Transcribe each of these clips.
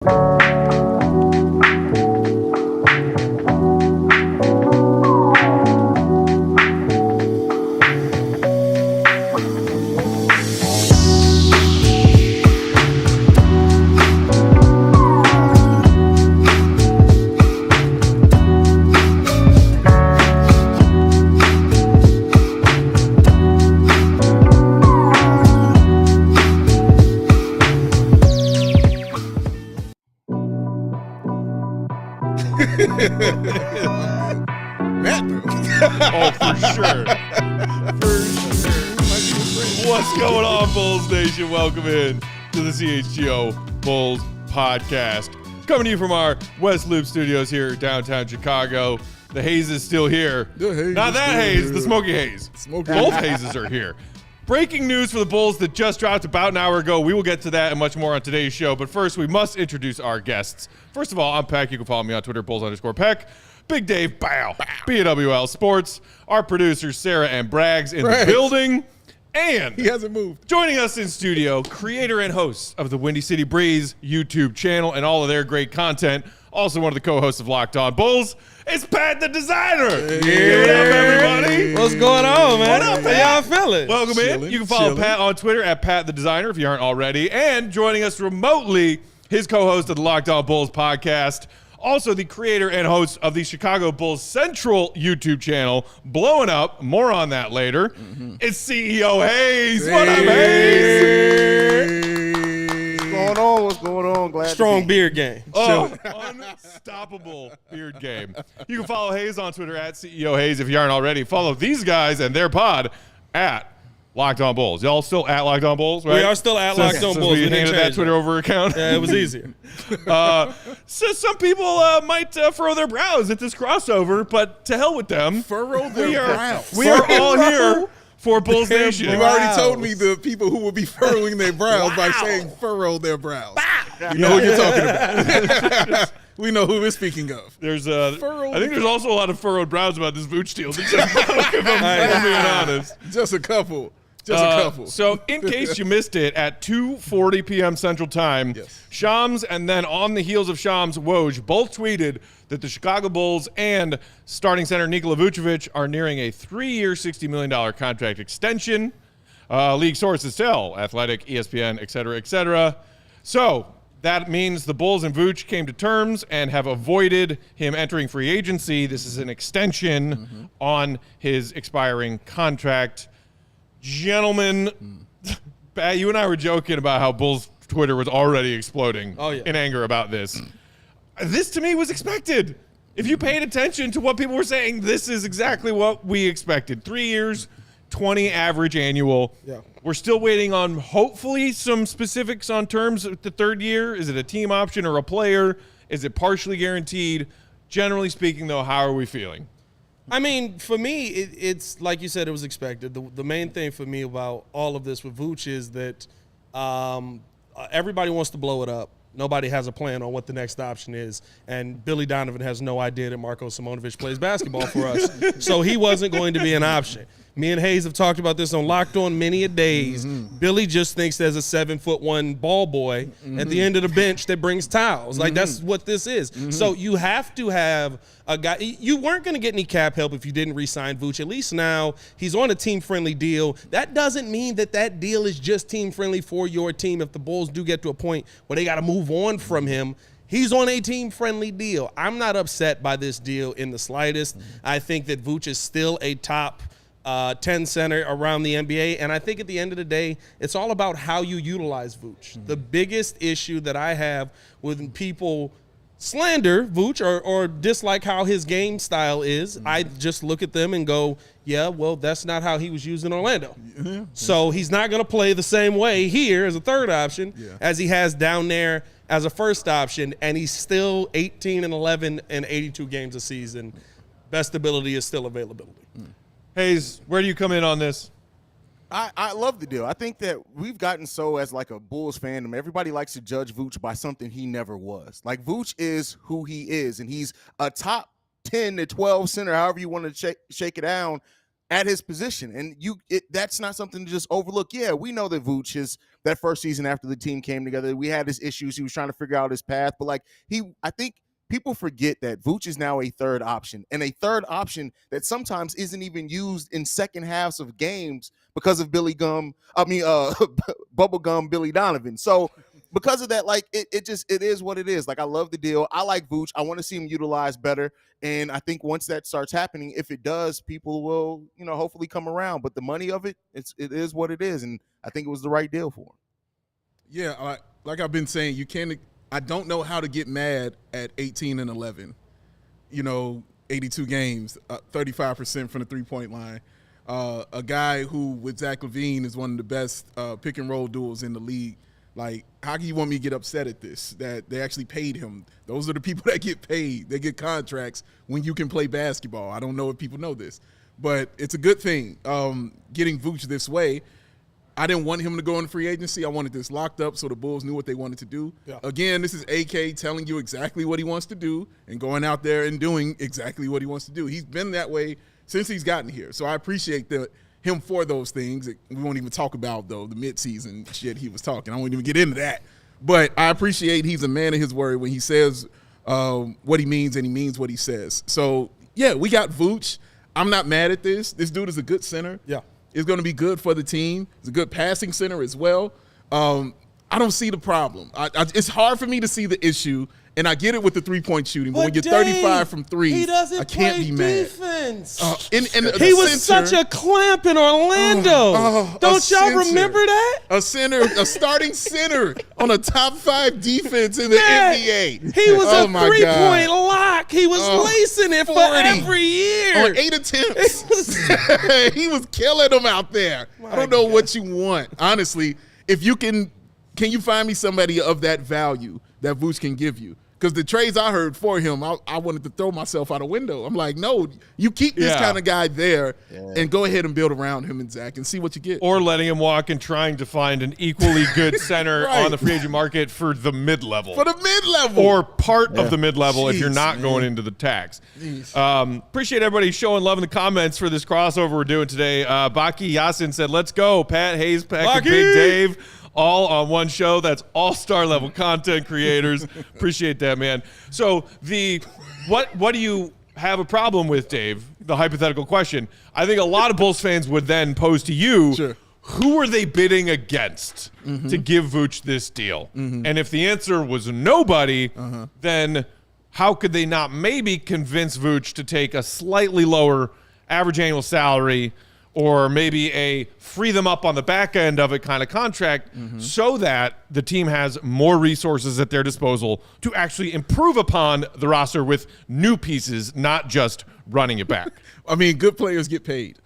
Oh, for sure. What's going on, Bulls Nation? Welcome in to the CHGO Bulls Podcast. Coming to you from our West Loop studios here downtown Chicago. The Haize is still here. Not that Haize, the Smoky Haize. Both Haizes are here. Breaking news for the Bulls that just dropped about an hour ago. We will get to that and much more on today's show. But first, we must introduce our guests. First of all, I'm Peck. You can follow me on Twitter, Bulls_Peck. Big Dave, bow, BWL Sports. Our producers, Sarah and Braggs, in the building. And he hasn't moved. Joining us in studio, creator and host of the Windy City Breeze YouTube channel and all of their great content. Also one of the co-hosts of Locked On Bulls. It's Pat the Designer. Hey. Give it up, everybody. What's going on, man? What up, Pat? How y'all feeling? Welcome in. You can follow Pat on Twitter at Pat the Designer if you aren't already. And joining us remotely, his co-host of the Locked On Bulls podcast, also the creator and host of the Chicago Bulls Central YouTube channel, blowing up. More on that later. It's CEO Haize. What up, Haize? What's going on? Glad Strong beard game. Oh, unstoppable beard game. You can follow Haize on Twitter at CEO Haize if you aren't already. Follow these guys and their pod at Locked On Bulls. Y'all still at Locked On Bulls, right? We are still at Locked On Bulls. We handed that Twitter over account. Yeah, it was easier. So some people might furrow their brows at this crossover, but to hell with them. Furrow their brows. We are all here for Bulls Nation. You already told me the people who will be furrowing their brows by saying furrow their brows. You know what you're talking about. We know who we're speaking of. There's I think there's also a lot of furrowed brows about this Vooch deal. If I'm being honest. Just a couple. Just a couple. So in case you missed it, at 2:40 p.m. Central Time, Shams and then on the heels of Shams, Woj both tweeted that the Chicago Bulls and starting center Nikola Vucevic are nearing a 3-year, $60 million contract extension. League sources tell Athletic, ESPN, et cetera, et cetera. So that means the Bulls and Vooch came to terms and have avoided him entering free agency. This is an extension on his expiring contract. Gentlemen, you and I were joking about how Bulls Twitter was already exploding in anger about this. This, to me, was expected. If you paid attention to what people were saying, this is exactly what we expected. 3 years, 20 average annual. Yeah. We're still waiting on, hopefully, some specifics on terms of the third year. Is it a team option or a player? Is it partially guaranteed? Generally speaking, though, how are we feeling? I mean, for me, it's like you said, it was expected. The main thing for me about all of this with Vooch is that everybody wants to blow it up. Nobody has a plan on what the next option is. And Billy Donovan has no idea that Marko Simonovic plays basketball for us. So he wasn't going to be an option. Me and Haize have talked about this on Locked On many a days. Billy just thinks there's a 7'1" ball boy at the end of the bench that brings towels. Like, that's what this is. So you have to have a guy. You weren't going to get any cap help if you didn't re-sign Vooch. At least now he's on a team-friendly deal. That doesn't mean that that deal is just team-friendly for your team. If the Bulls do get to a point where they got to move on from him, he's on a team-friendly deal. I'm not upset by this deal in the slightest. I think that Vooch is still a top 10 center around the NBA, and I think at the end of the day, it's all about how you utilize Vooch. The biggest issue that I have when people slander Vooch or dislike how his game style is, I just look at them and go, yeah, well, that's not how he was used in Orlando. So he's not going to play the same way here as a third option as he has down there as a first option, and he's still 18-11 and 82 games a season. Best ability is still availability. Haize, where do you come in on this? I love the deal. I think that we've gotten so, as like a Bulls fandom, everybody likes to judge Vooch by something he never was. Like, Vooch is who he is, and he's a top 10 to 12 center, however you want to shake it down, at his position. And that's not something to just overlook. Yeah, we know that Vooch that first season after the team came together, we had his issues. He was trying to figure out his path. But like I think people forget that Vooch is now a third option, and a third option that sometimes isn't even used in second halves of games because of Bubblegum Billy Donovan. So because of that, like it is what it is. Like I love the deal. I like Vooch. I want to see him utilized better. And I think once that starts happening, if it does, people will, hopefully come around. But the money of it is what it is. And I think it was the right deal for him. Yeah, like I've been saying, I don't know how to get mad at 18-11. 82 games, 35% from the three-point line. A guy who, with Zach LaVine, is one of the best pick-and-roll duels in the league. Like, how can you want me to get upset at this, that they actually paid him? Those are the people that get paid. They get contracts when you can play basketball. I don't know if people know this, but it's a good thing getting Vooch this way. I didn't want him to go into free agency. I wanted this locked up so the Bulls knew what they wanted to do. Yeah. Again, this is AK telling you exactly what he wants to do and going out there and doing exactly what he wants to do. He's been that way since he's gotten here. So I appreciate him for those things. We won't even talk about, though, the midseason shit he was talking. I won't even get into that. But I appreciate he's a man of his word when he says what he means and he means what he says. So, yeah, we got Vooch. I'm not mad at this. This dude is a good center. Yeah. It's going to be good for the team. It's a good passing center as well. I don't see the problem. It's hard for me to see the issue, and I get it with the three-point shooting. But when you're 35 from three, I can't be mad. Defense. He was such a clamp in Orlando. Don't y'all remember that? A starting center on a top 5 defense in the NBA. He was a three-point lock. He was lacing it 40 for every year. On 8 attempts. He was killing them out there. I don't know what you want. Honestly, if you can you find me somebody of that value that Vooch can give you? Because the trades I heard for him, I wanted to throw myself out a window. I'm like, no, you keep this kind of guy there and go ahead and build around him and Zach and see what you get. Or letting him walk and trying to find an equally good center on the free agent market for the mid-level. For the mid-level. Or part of the mid-level if you're not going into the tax. Appreciate everybody showing love in the comments for this crossover we're doing today. Baki Yasin said, let's go. Pat, Haize, Pat, and Big Dave. All on one show. That's all-star level content creators. Appreciate that, man. So what do you have a problem with, Dave? The hypothetical question. I think a lot of Bulls fans would then pose to you, who are they bidding against to give Vooch this deal? And if the answer was nobody, then how could they not maybe convince Vooch to take a slightly lower average annual salary or maybe a free them up on the back end of it kind of contract so that the team has more resources at their disposal to actually improve upon the roster with new pieces, not just running it back? I mean, good players get paid.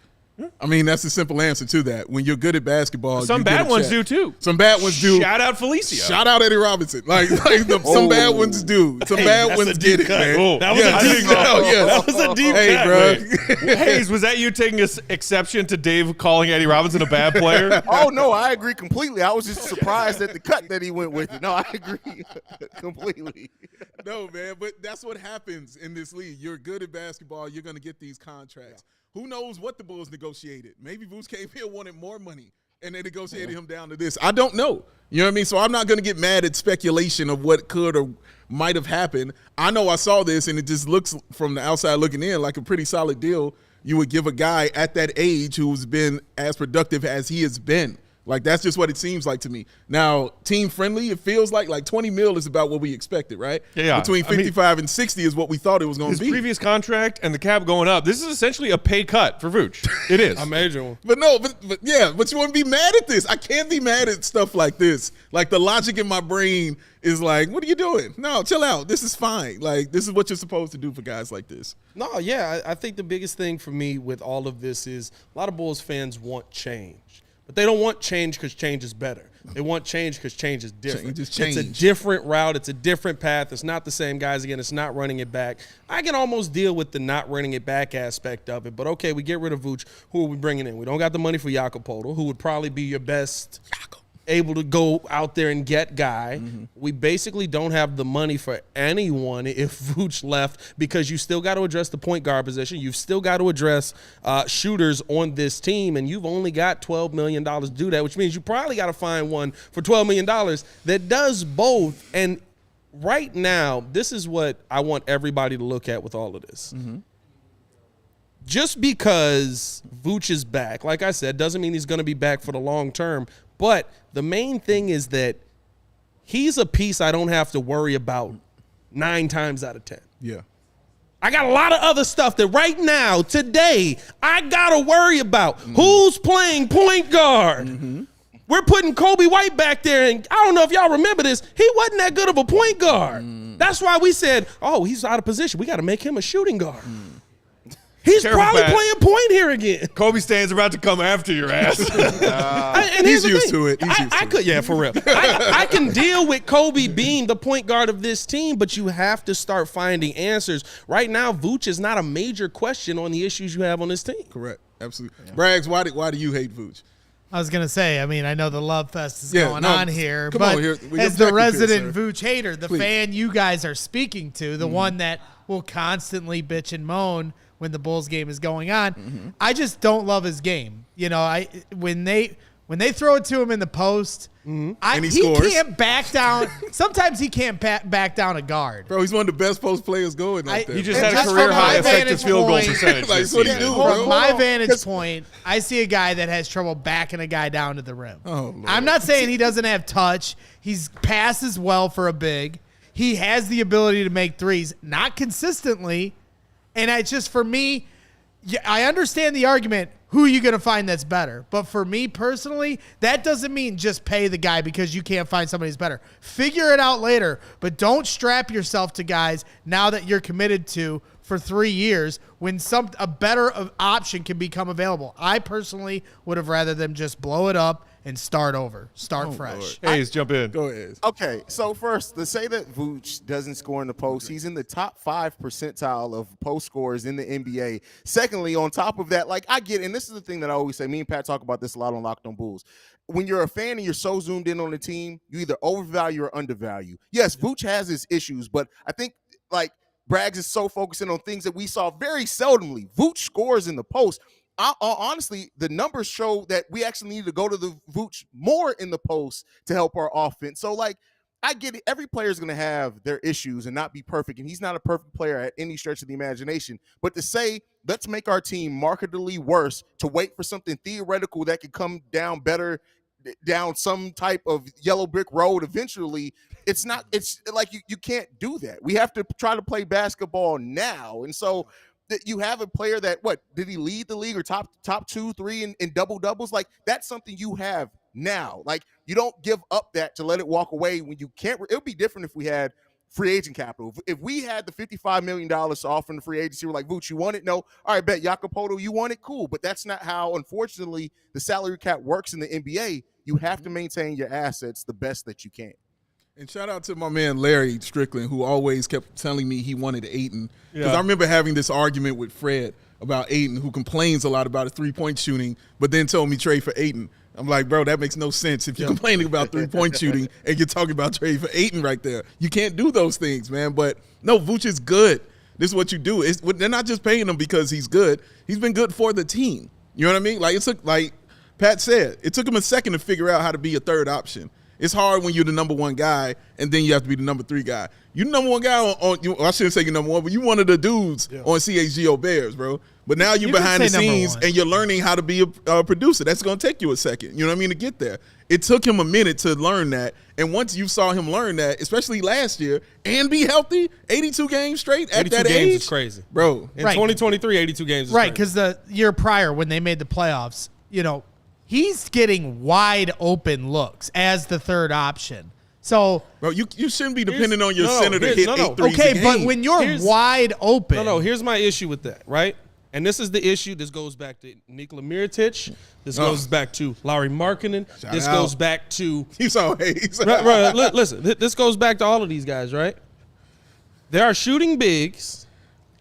I mean, that's the simple answer to that. When you're good at basketball, some bad ones do too. Some bad ones do. Shout out Felicia. Shout out Eddie Robinson. Some bad ones do. Some bad ones get it, man. That was a deep cut. That was a deep cut. Bro. Haize, was that you taking exception to Dave calling Eddie Robinson a bad player? Oh no, I agree completely. I was just surprised at the cut that he went with it. No, I agree completely. No, man, but that's what happens in this league. You're good at basketball. You're going to get these contracts. Who knows what the Bulls negotiated? Maybe Vooch came here wanted more money, and they negotiated him down to this. I don't know. You know what I mean? So I'm not going to get mad at speculation of what could or might have happened. I know I saw this, and it just looks from the outside looking in like a pretty solid deal you would give a guy at that age who's been as productive as he has been. Like, that's just what it seems like to me. Now, team friendly, it feels like 20 mil is about what we expected, right? Yeah. Between 55 and 60 is what we thought it was going to be. His previous contract and the cap going up, this is essentially a pay cut for Vooch. It is. A major one. But you want to be mad at this. I can't be mad at stuff like this. Like, the logic in my brain is like, what are you doing? No, chill out. This is fine. Like, this is what you're supposed to do for guys like this. No, yeah, I think the biggest thing for me with all of this is a lot of Bulls fans want change. But they don't want change because change is better. They want change because change is different. It's a different route. It's a different path. It's not the same guys again. It's not running it back. I can almost deal with the not running it back aspect of it. But, okay, we get rid of Vooch. Who are we bringing in? We don't got the money for Jakob Poeltl, who would probably be your best able to go out there and get guy. We basically don't have the money for anyone if Vooch left, because you still got to address the point guard position. You've still got to address shooters on this team, and you've only got $12 million to do that, which means you probably got to find one for $12 million that does both. And right now, this is what I want everybody to look at with all of this. Just because Vooch is back, like I said, doesn't mean he's going to be back for the long term. But the main thing is that he's a piece I don't have to worry about 9 times out of 10. Yeah. I got a lot of other stuff that right now, today, I got to worry about. Who's playing point guard? We're putting Coby White back there, and I don't know if y'all remember this. He wasn't that good of a point guard. That's why we said, oh, he's out of position. We got to make him a shooting guard. He's probably playing point here again. Kobe Stan's about to come after your ass. And He's used to it. Yeah, for real. I can deal with Kobe being the point guard of this team, but you have to start finding answers. Right now, Vooch is not a major question on the issues you have on this team. Correct. Absolutely. Braggs, why do you hate Vooch? I was going to say, I mean, I know the love fest is going on here, come but on, here. as the resident Vooch hater, the fan you guys are speaking to, the one that will constantly bitch and moan when the Bulls game is going on, I just don't love his game. You know, when they throw it to him in the post, he can't back down. Sometimes he can't back down a guard. Bro, he's one of the best post players going out there. He just had a career-high effective field goal percentage. Like, what he do, bro? From my vantage point, I see a guy that has trouble backing a guy down to the rim. Oh, Lord. I'm not saying he doesn't have touch. He's passes well for a big. He has the ability to make threes, not consistently. And it's just, for me, I understand the argument, who are you going to find that's better? But for me personally, that doesn't mean just pay the guy because you can't find somebody who's better. Figure it out later, but don't strap yourself to guys now that you're committed to for 3 years when a better option can become available. I personally would have rather them just blow it up and start over, fresh. Haize, jump in. Go ahead. Okay, so first, to say that Vooch doesn't score in the post, he's in the top 5 percentile of post scorers in the NBA. Secondly, on top of that, like, I get, and this is the thing that I always say, me and Pat talk about this a lot on Locked on Bulls. When you're a fan and you're so zoomed in on the team, you either overvalue or undervalue. Yes, Vooch has his issues, but I think, like, Braggs is so focusing on things that we saw very seldomly. Vooch scores in the post. Honestly, the numbers show that we actually need to go to the Vooch more in the post to help our offense. So, like, I get it. Every player is going to have their issues and not be perfect, and he's not a perfect player at any stretch of the imagination. But to say, let's make our team markedly worse, to wait for something theoretical that could come down better down some type of yellow brick road eventually, it's like you can't do that. We have to try to play basketball now. And so that you have a player that, did he lead the league or top 2, 3 in double doubles? Like, that's something you have now. Like, you don't give up that to let it walk away when you can't. It would be different if we had free agent capital. If we had the $55 million to offer in the free agency, we're like, Vooch, you want it? No. All right, bet. Jacopoto, you want it? Cool. But that's not how, unfortunately, the salary cap works in the NBA. You have to maintain your assets the best that you can. And shout out to my man Larry Strickland, who always kept telling me he wanted Ayton. Because I remember having this argument with Fred about Ayton, who complains a lot about his three-point shooting, but then told me trade for Ayton. I'm like, bro, that makes no sense. If you're complaining about three-point shooting and you're talking about trade for Ayton right there, you can't do those things, man. But no, Vooch is good. This is what you do. They're not just paying him because he's good. He's been good for the team. You know what I mean? Like, it took, like Pat said, it took him a second to figure out how to be a third option. It's hard when you're the number one guy and then you have to be the number 3 guy. You're the number one guy I shouldn't say you're number one, but you're one of the dudes on CHGO Bears, bro. But now you're behind the scenes and you're learning how to be a producer. That's going to take you a second, you know what I mean, to get there. It took him a minute to learn that. And once you saw him learn that, especially last year, and be healthy, 82 games straight at that age. 82 games is crazy. Bro. In 2023, 82 games is right, crazy. because the year prior when they made the playoffs, you know, he's getting wide open looks as the third option. So, bro, you shouldn't be depending on your center to hit 8 threes okay, a game. but when you're wide open. Here's my issue with that, right? And this is the issue. This goes back to Nikola Vucevic. This goes back to Lauri Markkanen. This goes back to – You saw Haize. Listen, this goes back to all of these guys, right? There are shooting bigs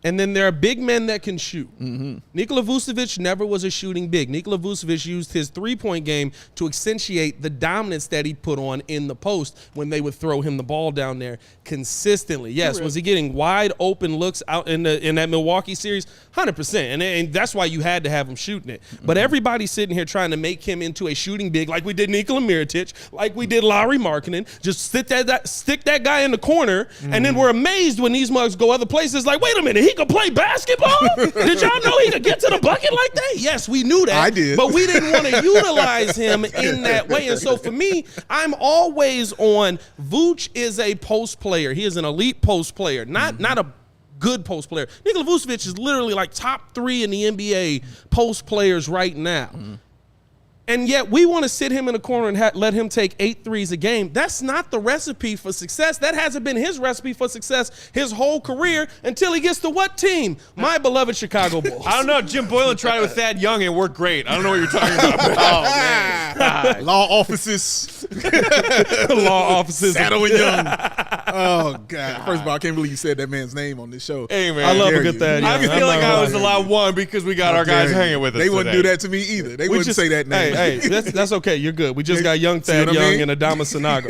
And then there are big men that can shoot. Nikola Vucevic never was a shooting big. Nikola Vucevic used his three-point game to accentuate the dominance that he put on in the post when they would throw him the ball down there consistently. Yes, was he getting wide open looks out in that Milwaukee series? 100%. And that's why you had to have him shooting it. But everybody's sitting here trying to make him into a shooting big like we did Nikola Mirotic, like we did Lauri Markkanen. Just stick that guy in the corner, and then we're amazed when these mugs go other places like, wait a minute, he could play basketball? Did y'all know he could get to the bucket like that? Yes, we knew that. I did. But we didn't want to utilize him in that way. And so for me, I'm always on Vooch is a post player. He is an elite post player, not a good post player. Nikola Vucevic is literally like top 3 in the NBA post players right now. And yet we want to sit him in a corner and let him take 8 threes a game. That's not the recipe for success. That hasn't been his recipe for success his whole career until he gets to what team? My beloved Chicago Bulls. I don't know. Jim Boylan tried it with Thad Young and it worked great. I don't know what you're talking about. Oh, man. Law offices. Law offices. Saddle and Young. Oh, God. First of all, I can't believe you said that man's name on this show. Hey, man. I love dare a good you. Thad Young. I feel like I was allowed one because we got our guys hanging with us They wouldn't today. do that to me either. They wouldn't say that name. Hey, that's okay. You're good. We just got young Thad what I Young mean? and Adama Sanago.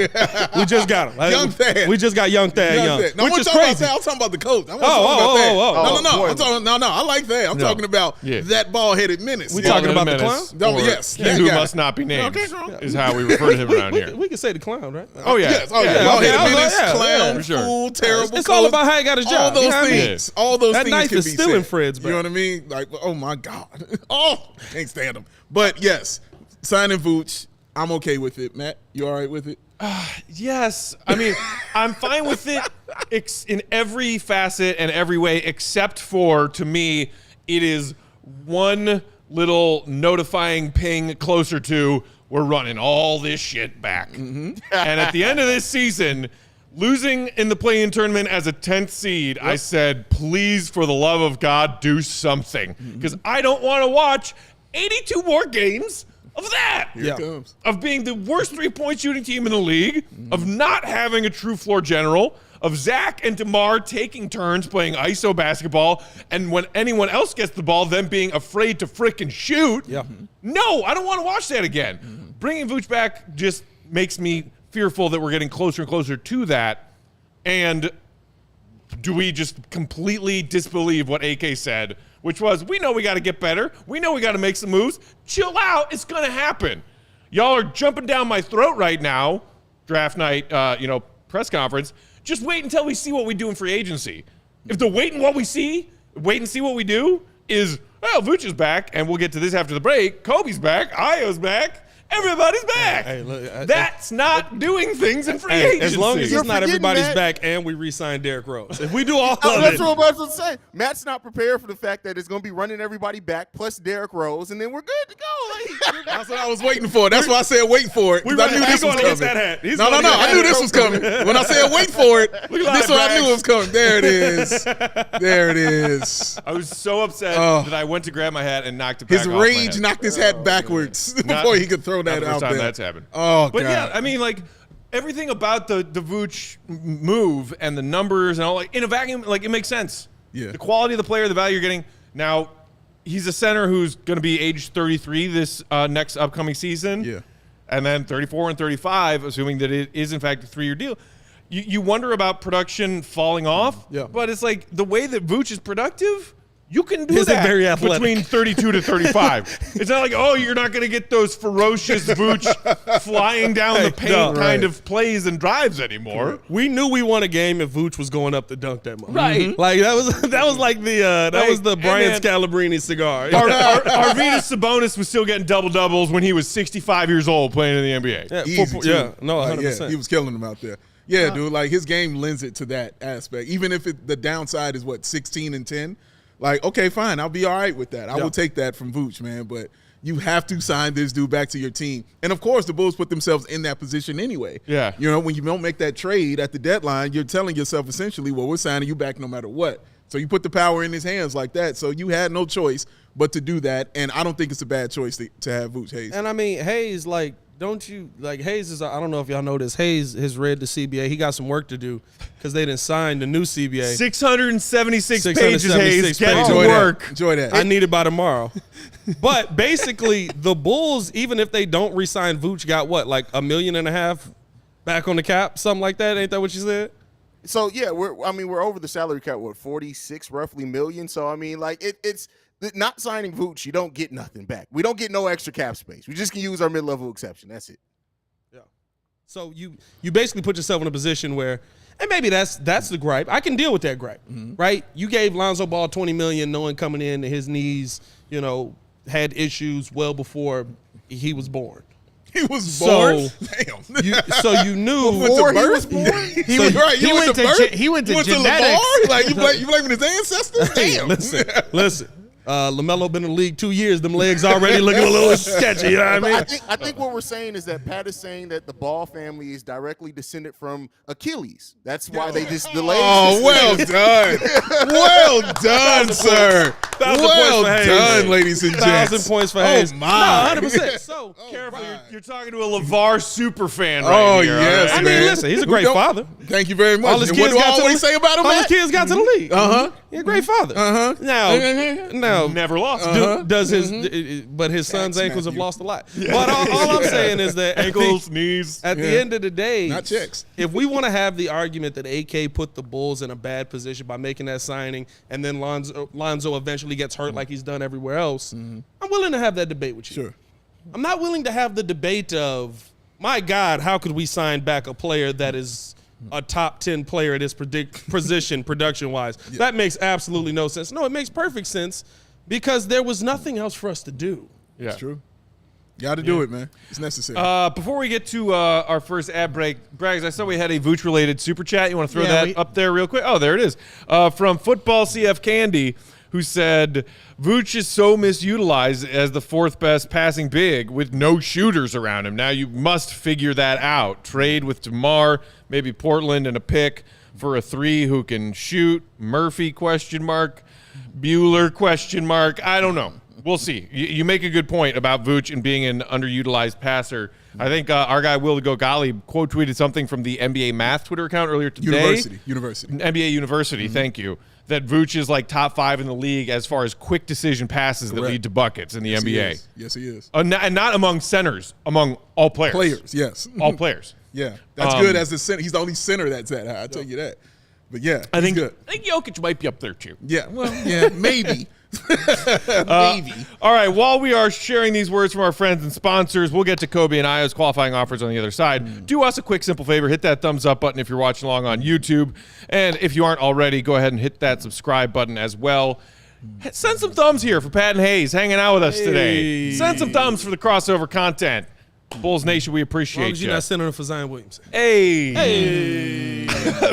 We just got him. Young Thad. We just got young Thad Young, No, which I'm is talking about crazy. that. I'm talking about the coach. I'm Oh, No. I'm talking. No. I like that. I'm talking about that ball-headed menace. We Yeah. talking about the Menace, clown? Oh, or yes, he that who guy. must not be named Okay, wrong. is how we refer to him around here. We can say the clown, right? Oh, yeah. Yes. Oh, yeah. Yeah, Ball-headed okay. menace, Yeah, clown, for sure. fool, terrible. It's all about how he got his job. All those You know what I mean? things. All those That things knife can is be still in said. Fred's You know back. what I mean? Like, oh my God. Oh, can't stand him. But yes, signing Vooch, I'm okay with it. Matt, you all right with it? Yes. I mean, I'm fine with it in every facet and every way, except for, to me, it is one little notifying ping closer to we're running all this shit back. And at the end of this season, losing in the play-in tournament as a 10th seed, I said, please, for the love of God, do something. Because I don't want to watch 82 more games of that. Here it comes. Of being the worst three-point shooting team in the league, of not having a true floor general, of Zach and DeMar taking turns playing ISO basketball, and when anyone else gets the ball, them being afraid to frickin' shoot. Yeah. No, I don't want to watch that again. Bringing Vooch back just makes me fearful that we're getting closer and closer to that. And do we just completely disbelieve what AK said, which was, we know we got to get better. We know we got to make some moves. Chill out. It's going to happen. Y'all are jumping down my throat right now, draft night, press conference. Just wait until we see what we do in free agency. If the wait and see what we do is, well, Vooch is back, and we'll get to this after the break. Kobe's back. Io's back. Everybody's back. Hey, look, That's not doing things in free agency. as long as You're it's not forgetting everybody's that. back and we re-sign Derrick Rose. If we do all of That's it, what I was going to say. Matt's not prepared for the fact that it's going to be running everybody back plus Derrick Rose, and then we're good to go. Like, That's what I was waiting for. That's why I said wait for it. 'Cause I knew this was going to coming. get that hat. He's No. gonna get I knew that this hat. was coming. When I said wait for it, at this that what I knew bag. was coming. There it is. There it is. I was so upset that I went to grab my hat and knocked it back His off my rage head. knocked his hat backwards before he could throw Not that the out first time there. that's happened. Oh, But God. yeah, I mean, like, everything about the Vooch move and the numbers and all, like, in a vacuum, like, it makes sense. Yeah. The quality of the player, the value you're getting. Now, he's a center who's going to be age 33 this next upcoming season. Yeah. And then 34 and 35, assuming that it is, in fact, a 3-year deal. You wonder about production falling off. Yeah. But it's like the way that Vooch is productive, you can do Isn't that very athletic. between 32 to 35. It's not like, oh, you're not going to get those ferocious Vooch flying down the paint no, kind right. of plays and drives anymore. we knew we won a game if Vooch was going up to dunk that much. Right. Like that was like that was the and Brian then- Scalabrine cigar. Arturas Sabonis was still getting double-doubles when he was 65 years old playing in the NBA. Yeah, Easy, too. yeah, no, Like, 100%. he was killing them out there. Yeah, dude, like his game lends it to that aspect. Even if the downside is 16 and 10, like, okay, fine, I'll be all right with that. I will take that from Vooch, man. But you have to sign this dude back to your team. And of course, the Bulls put themselves in that position anyway. Yeah. You know, when you don't make that trade at the deadline, you're telling yourself essentially, well, we're signing you back no matter what. So you put the power in his hands like that. So you had no choice but to do that. And I don't think it's a bad choice to have Vooch Haize. And I mean, Haize, like don't you like Haize is? I don't know if y'all know this. Haize has read the CBA. He got some work to do because they didn't sign the new CBA. 676 pages. Haize, get pages. to work. Enjoy that. I need it by tomorrow. But basically, the Bulls, even if they don't re-sign Vooch, got what, like $1.5 million back on the cap, something like that. Ain't that what you said? So yeah, we're over the salary cap. What, 46 roughly million? So I mean, like it's not signing Vooch. You don't get nothing back. We don't get no extra cap space. We just can use our mid-level exception. That's it. Yeah. So you basically put yourself in a position where, and maybe that's the gripe. I can deal with that gripe, right? You gave Lonzo Ball $20 million, knowing coming in his knees, had issues well before he was born. He was born. Damn. So you knew before he was born. He went to genetics. Like you blaming his ancestors. Damn. Listen. LaMelo been in the league 2 years. Them legs already looking a little sketchy. You know what I mean? I think what we're saying is that Pat is saying that the Ball family is directly descended from Achilles. That's why they just delayed. Oh, well done. Well done, sir. Well done, ladies and gents. 1,000 points for Haize. Oh, my. No, 100%. So, Careful, you're talking to a LeVar super fan right here. Yes, all right? I mean, listen, he's a great father. Thank you very much. All his And kids what do I got to always the- say about him, All Matt? his kids got to the league. Uh-huh. He's a great father. Uh-huh. Now, Never lost. does his but his son's ankles have lost a lot. But all I'm saying is that Ankles, knees. at the end of the day, Not checks. if we want to have the argument that AK put the Bulls in a bad position by making that signing, and then Lonzo eventually gets hurt like he's done everywhere else, I'm willing to have that debate with you. Sure. I'm not willing to have the debate of, my God, how could we sign back a player that is a top 10 player at his position production-wise? Yeah. That makes absolutely no sense. No, it makes perfect sense because there was nothing else for us to do. Yeah. It's true. Got to do it, man. It's necessary. Before we get to our first ad break, Braggs, I saw we had a Vooch-related super chat. You want to throw that up there real quick? Oh, there it is. From Football CF Candy, who said, Vooch is so misutilized as the fourth best passing big with no shooters around him. Now you must figure that out. Trade with DeMar, maybe Portland and a pick for a 3 who can shoot. Murphy, ? Bueller, ? I don't know. We'll see. You make a good point about Vooch and being an underutilized passer. I think our guy Will Gogali quote tweeted something from the NBA Math Twitter account earlier today. University. NBA University, thank you. That Vooch is like top 5 in the league as far as quick decision passes that lead to buckets in the NBA. Yes, he is. And not among centers, among all players. Players, yes. All players. Yeah, that's good as the center. He's the only center that's that high, I'll tell you that. But yeah, I think good. I think Jokic might be up there too. Yeah, well, yeah, maybe. Maybe. All right, while we are sharing these words from our friends and sponsors, we'll get to Coby and Io's qualifying offers on the other side. Do us a quick, simple favor. Hit that thumbs up button if you're watching along on YouTube. And if you aren't already, go ahead and hit that subscribe button as well. Send some thumbs here for Pat and Haize hanging out with us today. Send some thumbs for the crossover content. Bulls Nation, we appreciate As long as you. you're not sending it for Zion Williamson. Hey.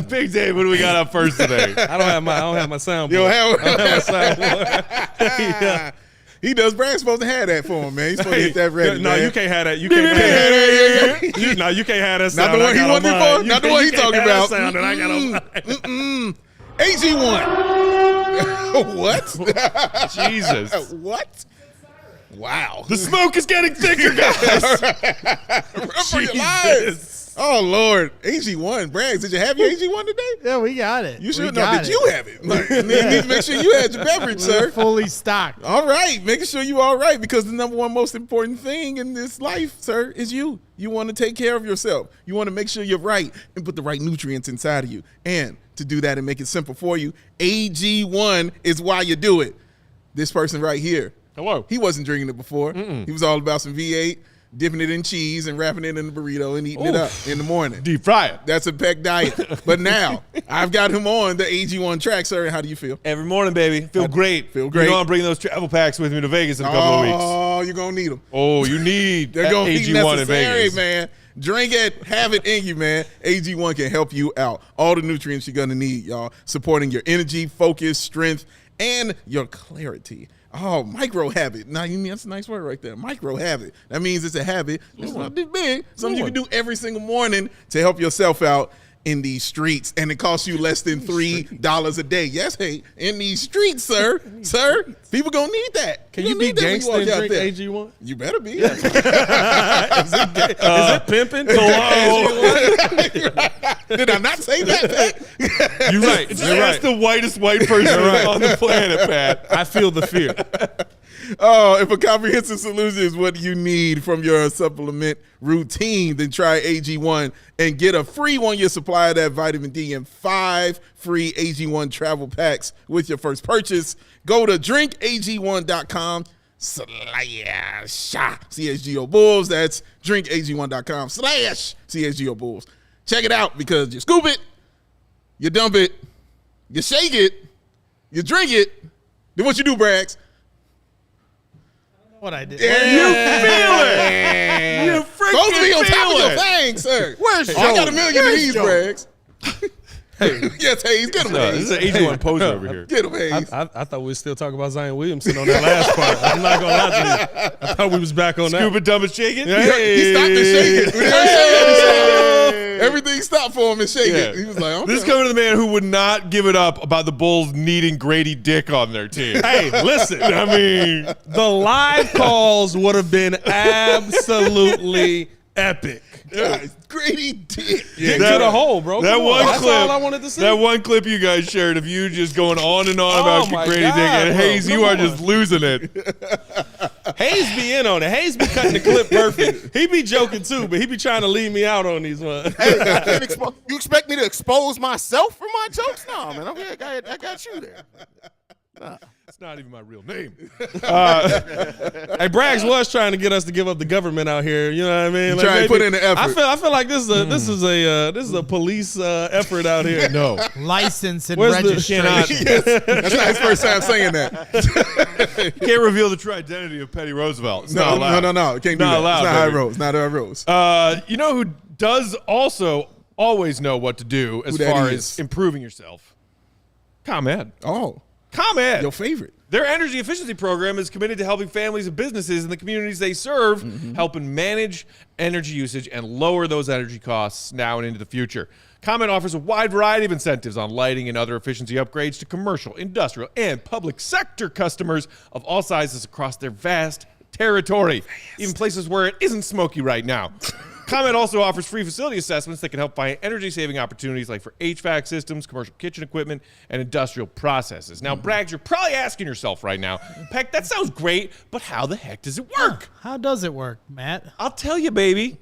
Big Dave, what do we got up first today? I don't have my soundboard. Yo, I don't have my soundboard. He does. Brad's supposed to have that for him, man. He's supposed to hit that ready. No, man. you can't have that. You can't have that. You can't have that sound. Not the one he on wanted mine. for. Not the one he talking about. Sound that I got on mine. AG1. What? Jesus. What? Wow. The smoke is getting thicker, guys. Run for your lives. Oh, Lord. AG1. Braggs, did you have your AG1 today? Yeah, we got it. You should know. Did you have it? Like, you need to make sure you had your beverage, sir. Fully stocked. All right. Making sure you're all right, because the number one most important thing in this life, sir, is you. You want to take care of yourself. You want to make sure you're right and put the right nutrients inside of you. And to do that and make it simple for you, AG1 is why you do it. This person right here. Hello. He wasn't drinking it before. He was all about some V8, dipping it in cheese and wrapping it in a burrito and eating it up in the morning. Deep fry it. That's a Peck diet. But now I've got him on the AG1 track, sir. How do you feel? Every morning, baby. Feel great. Feel great. You know I'm bringing those travel packs with me to Vegas in a couple of weeks. Oh, you're going to need them. Oh, you need They're going to be AG1 in necessary, Vegas. man. Drink it. Have it in you, man. AG1 can help you out. All the nutrients you're going to need, y'all. Supporting your energy, focus, strength, and your clarity. Oh, micro habit. Now, you mean that's a nice word right there. Micro habit. That means it's a habit. It's not this big. Something you can do every single morning to help yourself out in these streets, and it costs you less than $3 a day. Yes, hey, in these streets, sir. People gonna need that. Can you be gangster and drink AG1? You better be. Is it pimping? Did I not say that? You're right. That's the whitest white person on the planet, Pat. I feel the fear. Oh, if a comprehensive solution is what you need from your supplement routine, then try AG1 and get a free 1-year supply of that vitamin D and 5 free AG1 travel packs with your first purchase. Go to drinkag1.com/ CHGO Bulls. That's drinkag1.com/ CHGO Bulls. Check it out, because you scoop it, you dump it, you shake it, you drink it. Then what you do, Braggs? What I did. You feel it. You freaking Supposed to be on top of feel your it. thing, sir. Where's I got Joe? $1 million of these, Braggs. Yes, Hayes. Get him, No, this Hayes. is an AG1 poser over here. Get him, Hayes. I thought we were still talking about Zion Williamson on that last part. I'm not going to lie to you. I thought we was back on that. Scoop it, dump it, shake it. He stopped and shaking. When they shake, everything stopped for him and shaking. Yeah. He was like, okay. This is coming to the man who would not give it up about the Bulls needing Grady Dick on their team. Hey, listen. I mean, The live calls would have been absolutely epic. God, Grady Dick. Get to the hole, bro. That Come on. one That's clip. all I wanted to see. That one clip you guys shared of you just going on and on Oh about my Grady God, Dick, and bro. Hayes, you Come are on. just losing it. Hayes be in on it. Hayes be cutting the clip perfect. He be joking too, but he be trying to leave me out on these ones. Hey, I can't you expect me to expose myself for my jokes? No, man. I got you there. It's not even my real name. Hey, Braggs was trying to get us to give up the government out here. You know what I mean? Trying to maybe- put in the effort. I feel like this is a police effort out here. No. License and Where's the- registration. Yes. That's not his first time saying that. You can't reveal the true identity of Petty Roosevelt. It's not allowed. No. Can't do Not that. allowed, It's not how it baby. rolls. Not how it rolls. You know who does also always know what to do as Who that far is? as improving yourself? ComEd. Oh, ComEd. your favorite. Their energy efficiency program is committed to helping families and businesses in the communities they serve, helping manage energy usage and lower those energy costs now and into the future. ComEd offers a wide variety of incentives on lighting and other efficiency upgrades to commercial, industrial, and public sector customers of all sizes across their vast territory, even places where it isn't smoky right now. ComEd also offers free facility assessments that can help find energy-saving opportunities like for HVAC systems, commercial kitchen equipment, and industrial processes. Now, Braggs, you're probably asking yourself right now, Peck, that sounds great, but how the heck does it work? How does it work, Matt? I'll tell you, baby.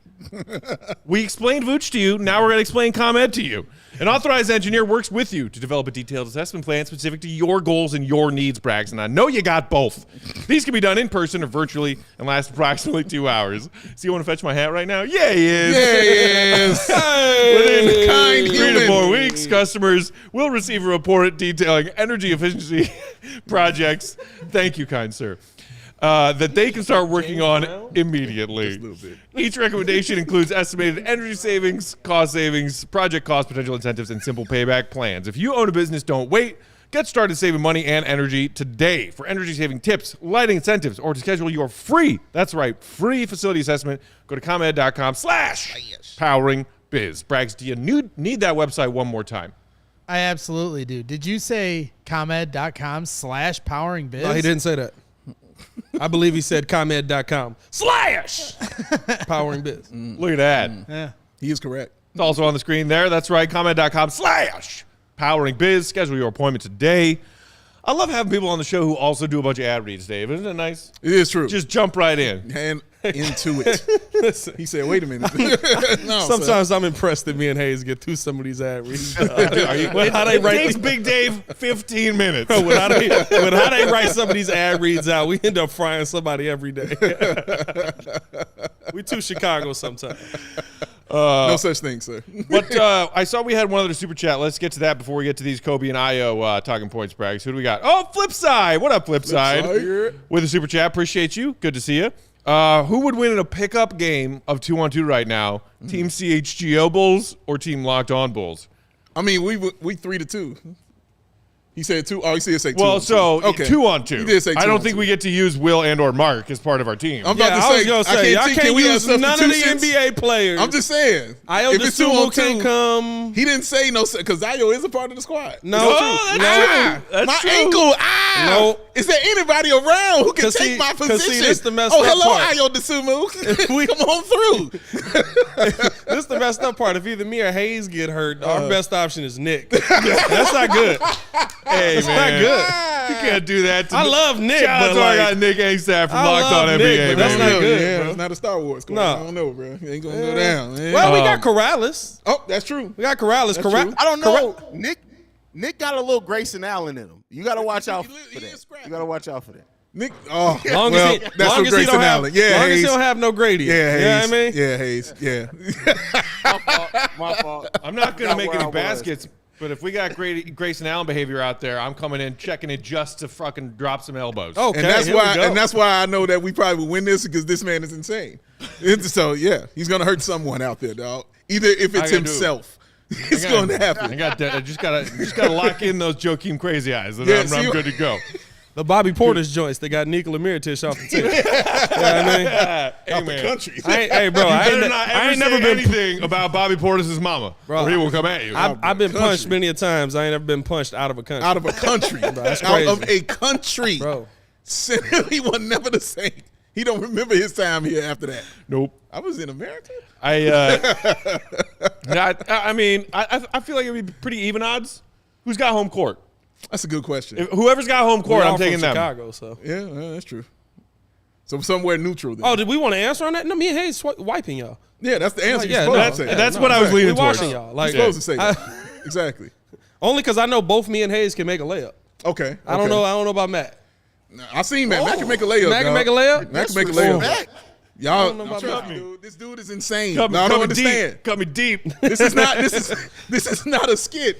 We explained Vooch to you. Now we're going to explain ComEd to you. An authorized engineer works with you to develop a detailed assessment plan specific to your goals and your needs, Braggs. And I know you got both. These can be done in person or virtually and last approximately 2 hours. So you want to fetch my hat right now? Yeah, he is. Yeah, he is. Within Kind 3 to human. 4 weeks, customers will receive a report detailing energy efficiency projects. Thank you, kind sir. That they can start working on immediately. Each recommendation includes estimated energy savings, cost savings, project cost potential incentives, and simple payback plans. If you own a business, don't wait. Get started saving money and energy today. For energy saving tips, lighting incentives, or to schedule your free, that's right, free facility assessment, go to ComEd.com/poweringbiz. Braggs, do you need that website one more time? I absolutely do. Did you say ComEd.com/poweringbiz? No, he didn't say that. I believe he said ComEd.com/powering biz. Look at that. Yeah. He is correct. It's also on the screen there. That's right, ComEd.com/poweringbiz. Schedule your appointment today. I love having people on the show who also do a bunch of ad reads, Dave. Isn't it nice? It is true. Just jump right in. And into it. He said, wait a minute. No, Sometimes I'm impressed that me and Hayes get through some of these ad reads. How they It write takes Big Dave 15 minutes. With how they write some of these ad reads out, we end up frying somebody every day. We too Chicago sometimes. no such thing, sir. But I saw we had one other super chat. Let's get to that before we get to these Coby and Io talking points, Braggs. Who do we got? Oh, Flipside. What up, Flipside? Flipside. With a super chat. Appreciate you. Good to see you. Who would win in a pickup game of 2-on-2 right now? Team CHGO Bulls or Team Locked On Bulls? I mean, we 3-2. He said 2. Oh, he said say 2. Well, so 2 on 2. He did say 2 I don't on think 2. we get to use Will and or Mark as part of our team. I'm about to I was gonna say, y'all can't we have use none of the substitutions? NBA players. I'm just saying. Ayo If it's 2 on Dosunmu can't 2, come. he didn't say no because Ayo is a part of the squad. No, That's My true. ankle. No. Is there anybody around who can 'Cause take see- my 'cause position? see, this the messed oh, up hello, part. Ayo Dosunmu. Come on through. This is the messed up part. If either me or Haize get hurt, our best option is Nick. That's not good. Hey, That's man. not good. You can't do that. I love Nick, Shout out but to our like, guy Nick Haize from I Locked love On Nick, NBA. but that's baby. not good, Yeah, bro. it's not a Star Wars. Squad. No. I don't know, bro. It ain't gonna go down. Man. well, we got Corrales. Oh, that's true. We got Corrales. That's true. I don't know. Nick got a little Grayson Allen in him. You got to watch out He for is that. scrappy. You got to watch out for that. Nick. Oh, Long well, as he, that's long what as he Grayson don't have, Allen. Yeah, long as Haize. he don't have no Grady. Yeah, You know Haize. what I mean? Yeah, Haize. Yeah. My fault. I'm not going to make where any I was. baskets, but if we got Grayson Allen behavior out there, I'm coming in, checking it just to fucking drop some elbows. Okay, And that's here we why. go. And that's why I know that we probably will win this because this man is insane. So yeah, he's gonna hurt someone out there, dog. Either if it's gotta do it. himself, it's going to happen. I just gotta lock in those Joakim crazy eyes, and Yeah, I'm see- good to go. The Bobby Portis joints, they got Nikola Vucevic off the team. You know what I mean? Hey, Out the man. country. Hey, bro, You I better ain't, not I ever ain't say never been. anything about Bobby Portis' mama, Bro, or he will come at you. I've been punched country. many a times. I ain't ever been punched out of a country. Out of a country, that's out of crazy. a country, Bro. He was never the same. He don't remember his time here after that. Nope. I was in America. I mean, I feel like it would be pretty even odds. Who's got home court? That's a good question. Whoever's got home court, We all I'm taking from them. Chicago, so. Yeah, that's true. So somewhere neutral. Then. Oh, did we want to answer on that? No, me and Hayes wiping y'all. yeah, that's the answer. Like, You're yeah, supposed to say. That's what I was We leaning towards. watching y'all. You're Like, supposed to say that. Exactly. only because I know both me and Hayes can make a layup. Okay. I don't know. I don't know about Matt. I seen Matt. Matt can make a layup. Matt can dog. make a layup? Matt can make a layup. Respect. Y'all, don't know about I'm Matt. telling you, dude, this dude is insane. Cut me, I cut don't me understand. deep. Cut me deep. This is not. This is not a skit.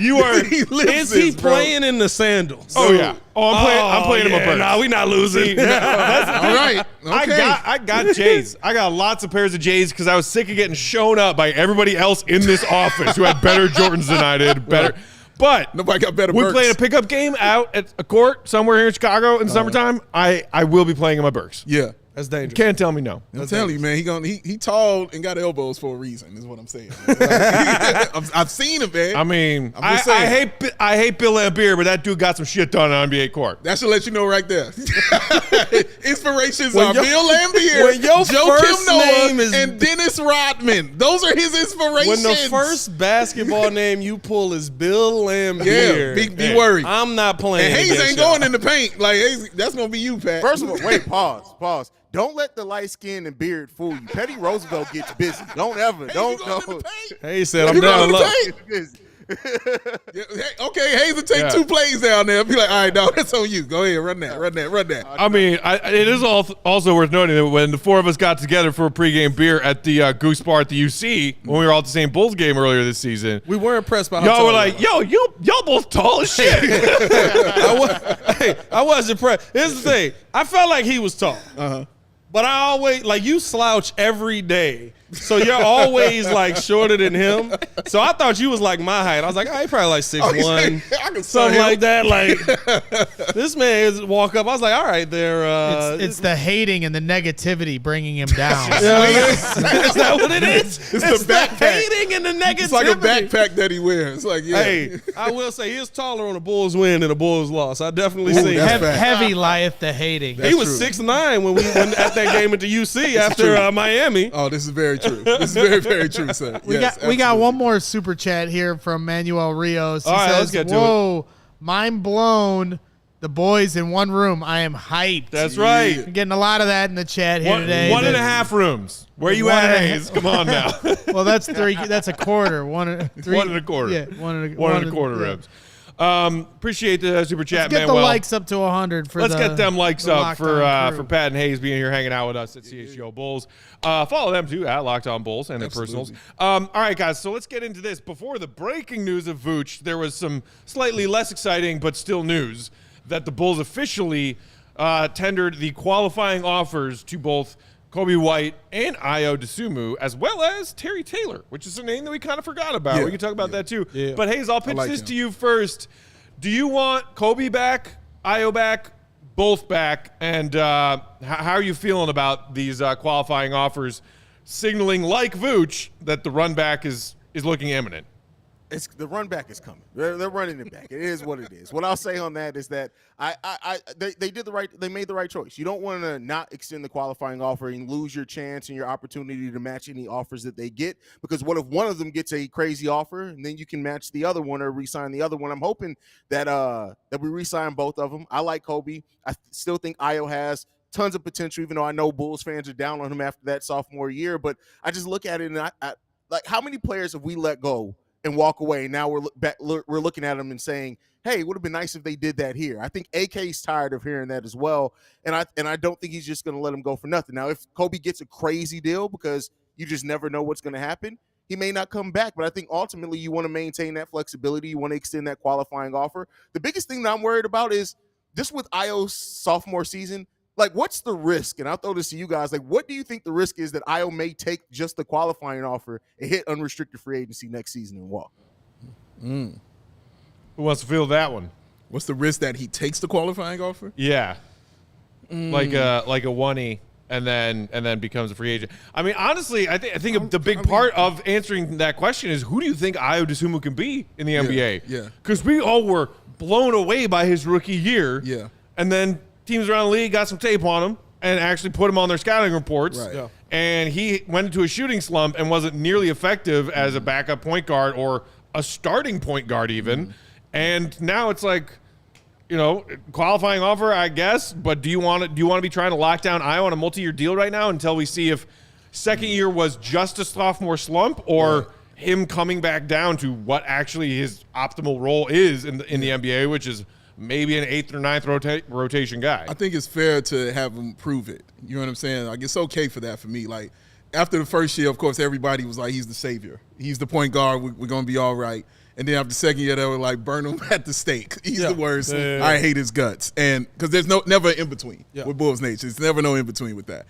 You are. He lives Is he this, bro. playing in the sandals? Oh yeah. Oh, I'm playing him a burst. Nah, we not losing. All right. Okay. I got J's. I got lots of pairs of J's because I was sick of getting shown up by everybody else in this office who had better Jordans than I did. Better. But Nobody got better. we're Burks. playing a pickup game out at a court somewhere here in Chicago in the summertime. I will be playing him a Burks. Yeah. That's dangerous. Can't tell me no. I'm telling you, man, he tall and got elbows for a reason. Is what I'm saying. I've seen him, man. I mean, I'm just saying. I hate Bill Laimbeer, but that dude got some shit done on NBA court. That should let you know right there. Inspirations When are your- Bill Laimbeer, when your Joe first Kim Noah, name is- and Dennis Rodman. Those are his inspirations. When the first basketball name you pull is Bill Laimbeer, be worried. I'm not playing. And Haize against ain't y'all. going in the paint. Like Haize, that's gonna be you, Pat. First of all, wait, pause. Don't let the light skin and beard fool you. Petty Roosevelt gets busy. Don't ever. Haize, Don't you going in go. the paint? Hayes said I'm You going down in the low. paint? Yeah, hey, okay, Haize will take Yeah. 2 plays down there. Be like, all right, dog, that's on you. Go ahead, run that. I mean, it is also worth noting that when the four of us got together for a pregame beer at the Goose Bar at the UC when we were all at the same Bulls game earlier this season, We were impressed by how y'all tall were you like, are. y'all both tall as shit. I was impressed. Here's the thing. I felt like he was tall. But I always, like, you slouch every day. So you're always, like, shorter than him. So I thought you was, like, my height. I was like, oh, he probably, like, 6'1", I can something like that. Like, this man is walk up. I was like, all right, there. It's the hating and the negativity bringing him down. You know what I mean? Is that what it is? It's the backpack. hating and the negativity. It's like a backpack that he wears. It's like, yeah. Hey, I will say he is taller on a Bulls win than a Bulls loss. I definitely Ooh, seen that's that. fact. Heavy lieth the hating. He was true. 6'9" when we went at that game at the UC after Miami. Oh, this is very true. This is very, very true, sir. We got one more super chat here from Manuel Rios. He All right, says, let's get to "Whoa, mind blown! The boys in one room. I am hyped." That's right. We're getting a lot of that in the chat here today. One and a half rooms. Where you One at, and a Hayes? Come on now. Well, that's 3. That's a quarter. 1 and 3. 1 and a quarter. Yeah, 1 and a, One and a quarter yeah. ribs. Appreciate the super chat, Let's get Manuel. the likes up to 100 for Let's the, get them likes the up Locked for On for crew. Pat and Hayes being here hanging out with us at CHGO Bulls. Follow them too at Locked On Bulls and their personals. All right, guys. So let's get into this. Before the breaking news of Vooch, there was some slightly less exciting but still news that the Bulls officially tendered the qualifying offers to both Coby White and Dosunmu, as well as Terry Taylor, which is a name that we kind of forgot about. Yeah, We can talk about that too. Yeah. But Haize, I'll pitch like this him. to you first. Do you want Coby back, back, both back? And how are you feeling about these qualifying offers, signaling like Vooch that the run back is looking imminent? The run back is coming. They're running it back. It is what it is. What I'll say on that is that they made the right choice. You don't want to not extend the qualifying offer and lose your chance and your opportunity to match any offers that they get, because what if one of them gets a crazy offer and then you can match the other one or re-sign the other one? I'm hoping that we re-sign both of them. I like Coby. I still think Ayo has tons of potential, even though I know Bulls fans are down on him after that sophomore year. But I just look at it and I like, how many players have we let go and walk away? Now we're looking at them and saying, hey, it would have been nice if they did that here. I think AK's tired of hearing that as well, and I don't think he's just going to let him go for nothing. Now, if Coby gets a crazy deal, because you just never know what's going to happen, he may not come back. But I think ultimately you want to maintain that flexibility. You want to extend that qualifying offer. The biggest thing that I'm worried about is just with Ayo's sophomore season, like, what's the risk? And I'll throw this to you guys. Like, what do you think the risk is that Ayo may take just the qualifying offer and hit unrestricted free agency next season and walk? Who wants to feel that one? What's the risk that he takes the qualifying offer? Yeah, like a 1E and then becomes a free agent. I mean, honestly, I think the big part of answering that question is, who do you think Dosunmu can be in the NBA? Yeah. Because we all were blown away by his rookie year. Yeah. And then teams around the league got some tape on him and actually put him on their scouting reports. Right. Yeah. And he went into a shooting slump and wasn't nearly effective as a backup point guard or a starting point guard even. And now it's like, qualifying offer, I guess. But do you want to be trying to lock down Ayo on a multi-year deal right now until we see if second year was just a sophomore slump or him coming back down to what actually his optimal role is in the NBA, which is maybe an 8th or 9th rotation guy? I think it's fair to have him prove it. You know what I'm saying? Like, it's okay for that for me. Like, after the first year, of course, everybody was like, he's the savior. He's the point guard. We're going to be all right. And then after the second year, they were like, burn him at the stake. He's the worst. Yeah. I hate his guts. And because there's never in between with Bulls nature. It's never no in between with that.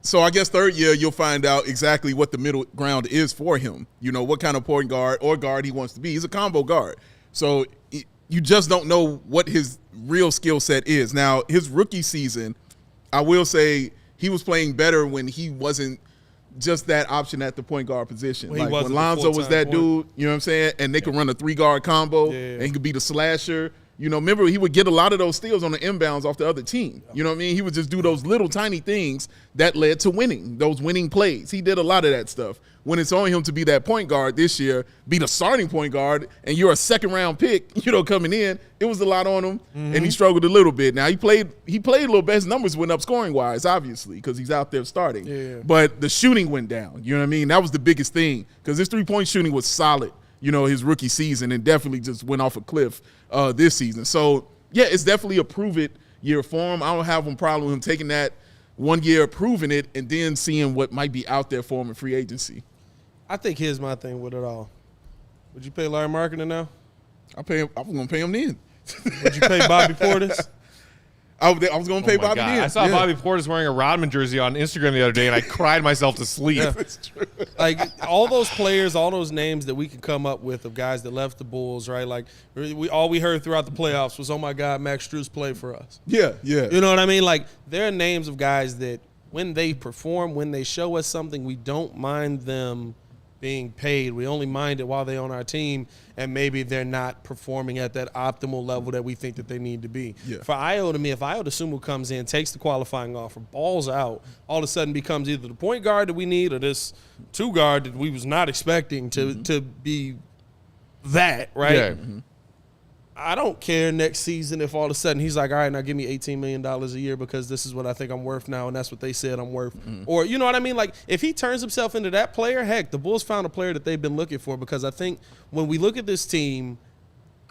So I guess third year, you'll find out exactly what the middle ground is for him. What kind of point guard or guard he wants to be. He's a combo guard. So you just don't know what his real skill set is. Now, his rookie season, I will say he was playing better when he wasn't just that option at the point guard position. Well, like when Lonzo was that dude, you know what I'm saying? And they could run a 3-guard combo, and he could be the slasher. Remember, he would get a lot of those steals on the inbounds off the other team. You know what I mean? He would just do those little tiny things that led to winning, those winning plays. He did a lot of that stuff. When it's on him to be that point guard this year, be the starting point guard, and you're a second-round pick, coming in, it was a lot on him, and he struggled a little bit. Now, he played a little bit. His numbers went up scoring-wise, obviously, because he's out there starting. Yeah. But the shooting went down. You know what I mean? That was the biggest thing, because his three-point shooting was solid, his rookie season, and definitely just went off a cliff this season. So, yeah, it's definitely a prove-it year for him. I don't have a problem with him taking that 1 year, proving it, and then seeing what might be out there for him in free agency. I think here's my thing with it all. Would you pay Larry Markkinen now? I'm going to pay him then. Would you pay Bobby Portis? I was going to pay Bobby then. I saw Bobby Portis wearing a Rodman jersey on Instagram the other day, and I cried myself to sleep. Yeah. Like, all those players, all those names that we could come up with of guys that left the Bulls, right? Like, all we heard throughout the playoffs was, oh, my God, Max Strus played for us. Yeah. You know what I mean? Like, there are names of guys that when they perform, when they show us something, we don't mind them being paid. We only mind it while they're on our team, and maybe they're not performing at that optimal level that we think that they need to be. Yeah. For Ayo, to me, if Dosunmu comes in, takes the qualifying offer, balls out, all of a sudden becomes either the point guard that we need or this 2-guard that we was not expecting to be that, right? Yeah. I don't care next season if all of a sudden he's like, all right, now give me $18 million a year because this is what I think I'm worth now, and that's what they said I'm worth. Or, you know what I mean? Like, if he turns himself into that player, heck, the Bulls found a player that they've been looking for, because I think when we look at this team,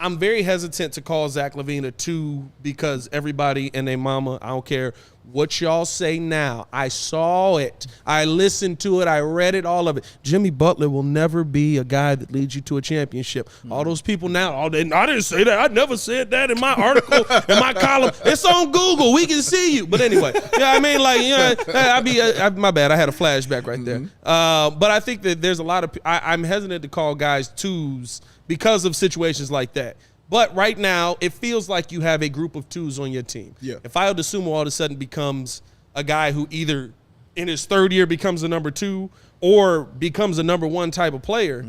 I'm very hesitant to call Zach LaVine a 2 because everybody and their mama, I don't care what y'all say now. I saw it. I listened to it. I read it, all of it. Jimmy Butler will never be a guy that leads you to a championship. All those people now, I didn't say that. I never said that in my article, in my column. It's on Google. We can see you. But anyway, I mean, like, my bad. I had a flashback right there. But I think that there's a lot of, I'm hesitant to call guys twos because of situations like that. But right now, it feels like you have a group of twos on your team. Yeah. If Dosunmu all of a sudden becomes a guy who either in his third year becomes a number 2 or becomes a number 1 type of player,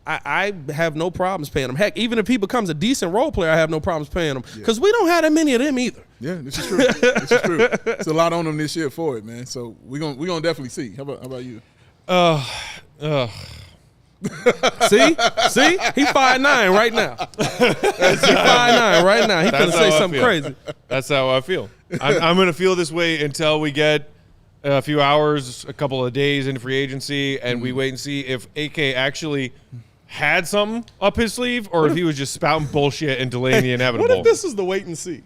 I have no problems paying him. Heck, even if he becomes a decent role player, I have no problems paying him because we don't have that many of them either. Yeah, this is true. This is true. It's a lot on them this year for it, man. So we're gonna definitely see. How about you? See, he 5'9" right now. He 5'9" right now. He couldn't say something crazy. That's how I feel. I'm going to feel this way until we get a few hours, a couple of days into free agency, and we wait and see if AK actually had something up his sleeve or if he was just spouting bullshit and delaying the inevitable. What if this is the wait and see?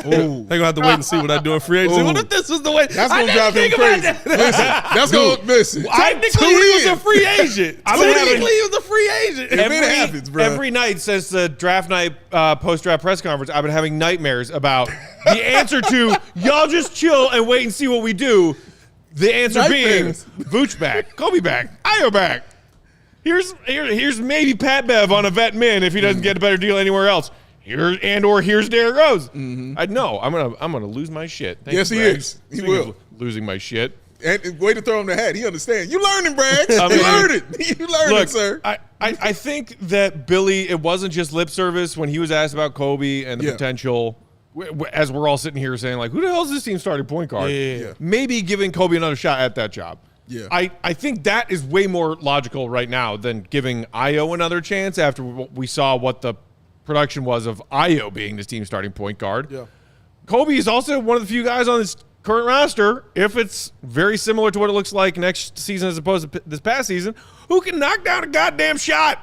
They're going to have to wait and see what I do in free agency. What if this was the way? That's going to drive him crazy. Listen, that's going to listen. Technically, he was a free agent. Technically, he was a free agent. If it happens, bro. Every night since the draft night post-draft press conference, I've been having nightmares about the answer to y'all just chill and wait and see what we do. The answer being Vooch back, Coby back, Ayo back. Here's maybe Pat Bev on a vet min if he doesn't get a better deal anywhere else. Here's Derrick Rose. I know I'm gonna lose my shit. Yes, he is. He will. Losing my shit. And way to throw him the hat. He understands. You learning, Bragg. You learned it. You learned it, sir. I think that Billy, it wasn't just lip service when he was asked about Coby and the potential. As we're all sitting here saying, like, who the hell is this team starting point guard? Yeah. Maybe giving Coby another shot at that job. Yeah. I think that is way more logical right now than giving Ayo another chance after we saw what the production was of Ayo being this team's starting point guard. Yeah. Coby is also one of the few guys on this current roster, if it's very similar to what it looks like next season as opposed to this past season, who can knock down a goddamn shot.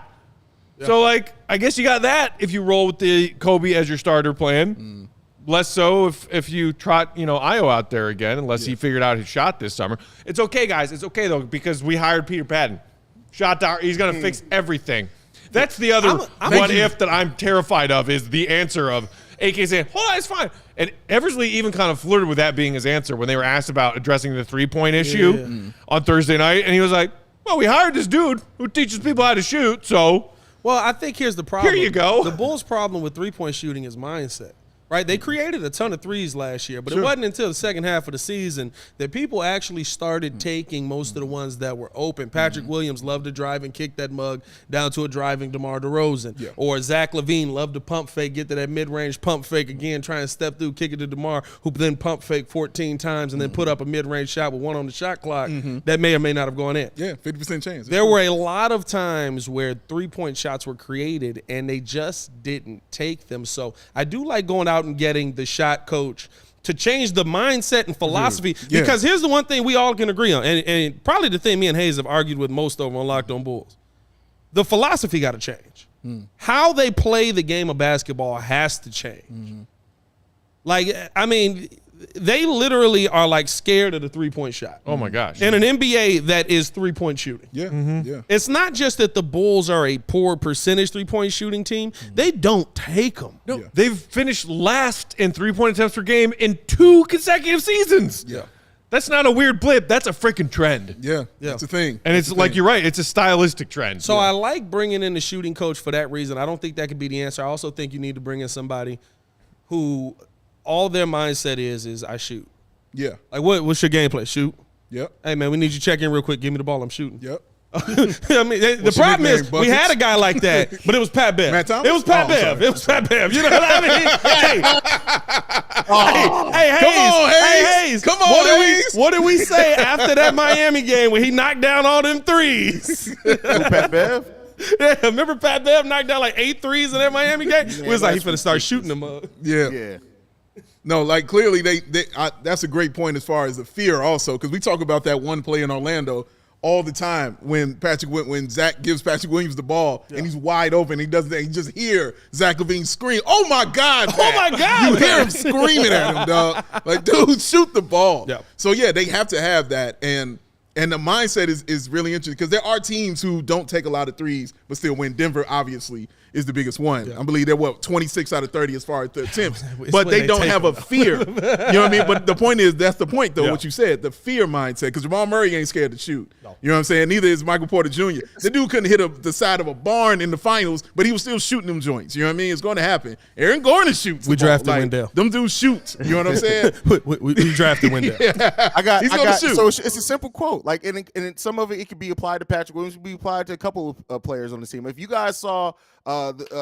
Yeah. So, like, I guess you got that if you roll with the Coby as your starter plan. Less so if you trot, Ayo out there again, unless he figured out his shot this summer. It's okay, guys. It's okay, though, because we hired Peter Patton. Shot down. He's going to fix everything. That's the other what if that I'm terrified of is the answer of AK saying, hold on, it's fine. And Eversley even kind of flirted with that being his answer when they were asked about addressing the three-point issue on Thursday night. And he was like, well, we hired this dude who teaches people how to shoot, so. Well, I think here's the problem. Here you go. The Bulls' problem with three-point shooting is mindset. Right, they created a ton of threes last year, but it wasn't until the second half of the season that people actually started taking most of the ones that were open. Patrick Williams loved to drive and kick that mug down to a driving DeMar DeRozan. Or Zach LaVine loved to pump fake, get to that mid-range pump fake again, try and step through, kick it to DeMar, who then pump fake 14 times and then put up a mid-range shot with one on the shot clock that may or may not have gone in. Yeah, 50% chance. There were a lot of times where three-point shots were created and they just didn't take them. So I do like going out and getting the shot coach to change the mindset and philosophy because here's the one thing we all can agree on, and probably the thing me and Haize have argued with most over on Locked On Bulls. The philosophy got to change. How they play the game of basketball has to change. Like, I mean, they literally are like scared of the three-point shot. Oh my gosh. In an NBA that is three-point shooting. Yeah. It's not just that the Bulls are a poor percentage three-point shooting team. They don't take them. No, they've finished last in three-point attempts per game in 2 consecutive seasons. Yeah. That's not a weird blip. That's a freaking trend. Yeah. That's a thing. And it's like, you're right, it's a stylistic trend. So I like bringing in the shooting coach for that reason. I don't think that could be the answer. I also think you need to bring in somebody who all their mindset is I shoot. Yeah. Like, what's your gameplay? Shoot. Yep. Hey, man, we need you to check in real quick. Give me the ball. I'm shooting. Yep. I mean, the problem is we had a guy like that, but it was Pat Bev. Matt Thomas? It was Pat Bev. It was Pat Bev. You know what I mean? Hey, Haize. Come on, Haize. What did we say after that Miami game when he knocked down all them threes? Pat Bev? Yeah, remember Pat Bev knocked down like 8 threes in that Miami game? We was like, he's finna start shooting them up. Yeah. No, like clearly that's a great point as far as the fear also, because we talk about that one play in Orlando all the time when Zach gives Patrick Williams the ball and he's wide open. He does that. You just hear Zach LaVine scream, "Oh my God! Pat." Oh my God! You hear him screaming at him, dog. Like, dude, shoot the ball. Yeah. So yeah, they have to have that, and the mindset is really interesting because there are teams who don't take a lot of threes but still win. Denver obviously is the biggest one. I believe they're 26 out of 30 as far as the attempts, but they don't have a fear. You know what I mean? But the point is, that's the point though. What you said, the fear mindset, because Jamal Murray ain't scared to shoot. You know what I'm saying? Neither is Michael Porter Jr. The dude couldn't hit the side of a barn in the finals, but he was still shooting them joints. You know what I mean? It's going to happen. Aaron Gordon shoots. We drafted Wendell. Them dudes shoot. You know what I'm saying? we drafted Wendell. He's gonna shoot. So it's a simple quote. Like, and some of it could be applied to Patrick Williams, it could be applied to a couple of players on the team. If you guys saw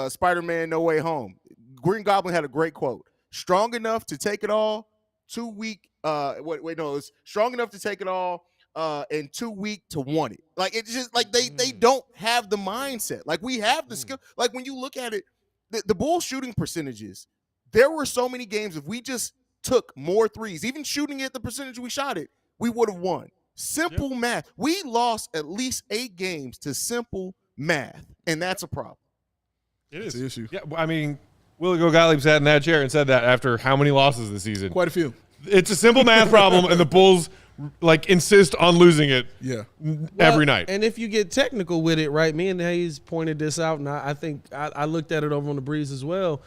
Spider-Man No Way Home, Green Goblin had a great quote: "Strong enough to take it all, too weak." It's strong enough to take it all, and too weak to want it. Like, it's just like they don't have the mindset. Like, we have the skill. Like, when you look at it, the Bulls shooting percentages, there were so many games, if we just took more threes, even shooting at the percentage we shot it, we would have won. Simple math. We lost at least 8 games to simple math, and that's a problem. It is an issue. Yeah, I mean, Willie Gottlieb sat in that chair and said that after how many losses this season? Quite a few. It's a simple math problem, and the Bulls insist on losing it every night. And if you get technical with it, right, me and Haize pointed this out, and I think I looked at it over on the Breeze as well.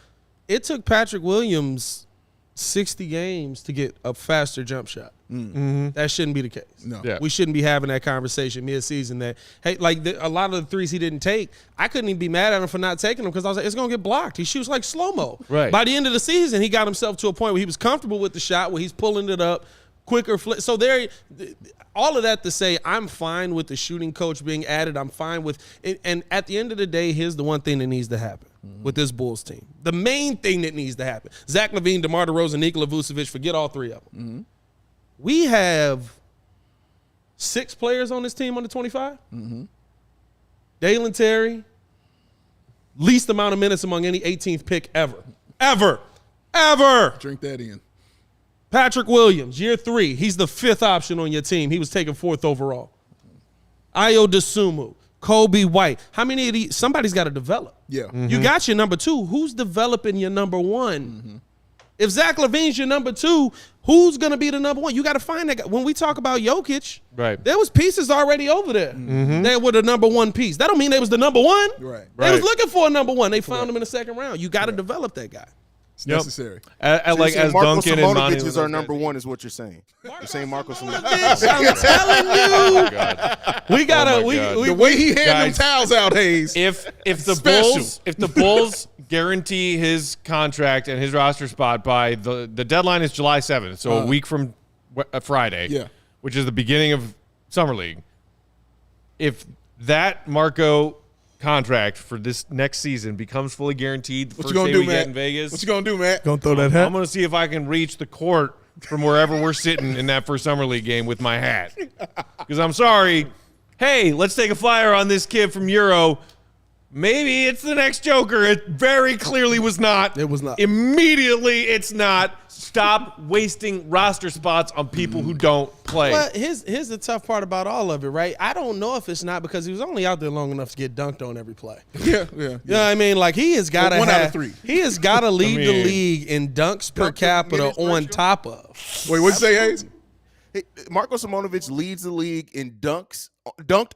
It took Patrick Williams 60 games to get a faster jump shot. That shouldn't be the case. No. Yeah. We shouldn't be having that conversation mid-season that, hey, a lot of the threes he didn't take, I couldn't even be mad at him for not taking them because I was like, it's going to get blocked. He shoots like slow-mo. Right. By the end of the season, he got himself to a point where he was comfortable with the shot, where he's pulling it up, quicker flip. So all of that to say, I'm fine with the shooting coach being added. I'm fine with it. And at the end of the day, here's the one thing that needs to happen with this Bulls team. The main thing that needs to happen. Zach LaVine, DeMar DeRozan, Nikola Vucevic, forget all 3 of them. We have 6 players on this team under 25. Dalen Terry, least amount of minutes among any 18th pick ever. Ever. Drink that in. Patrick Williams, year 3. He's the 5th option on your team. He was taken 4th overall. Dosunmu, Coby White. How many of these? Somebody's got to develop. Yeah. You got your number 2. Who's developing your number 1? If Zach LaVine's your number 2, who's going to be the number 1? You got to find that guy. When we talk about Jokic, Right. there was pieces already over there. They were the number 1 piece. That don't mean they was the number 1. Right. They was looking for a number 1. They found him in the 2nd round. You got to develop that guy. It's necessary. As Marco Duncan and Monty Simonovic is our number 1 is what you're saying. You're saying Marco Simonovic. I'm telling you. Oh, God. We gotta. The way he handed them Guys, towels out, Haize. If the Special. Bulls guarantee his contract and his roster spot by the deadline is July 7th, so a week from Friday, which is the beginning of Summer League. If that Marco contract for this next season becomes fully guaranteed, the What first you gonna day do, we get Matt? in Vegas, What you gonna do, Matt? Gonna throw that I'm hat. going to see if I can reach the court from wherever we're sitting in that first Summer League game with my hat. Because I'm sorry. Hey, let's take a flyer on this kid from Euro. Maybe it's the next Joker. It very clearly was not. It was not. Immediately, it's not. Stop wasting roster spots on people who don't play. But here's the tough part about all of it, right? I don't know if it's not because he was only out there long enough to get dunked on every play. Yeah. You know what I mean? Like, he has got to 1 out of 3. He has got to lead the league in dunks per capita on top of. Wait, what'd you say, Haize? Hey, Marco Simonovic leads the league in dunked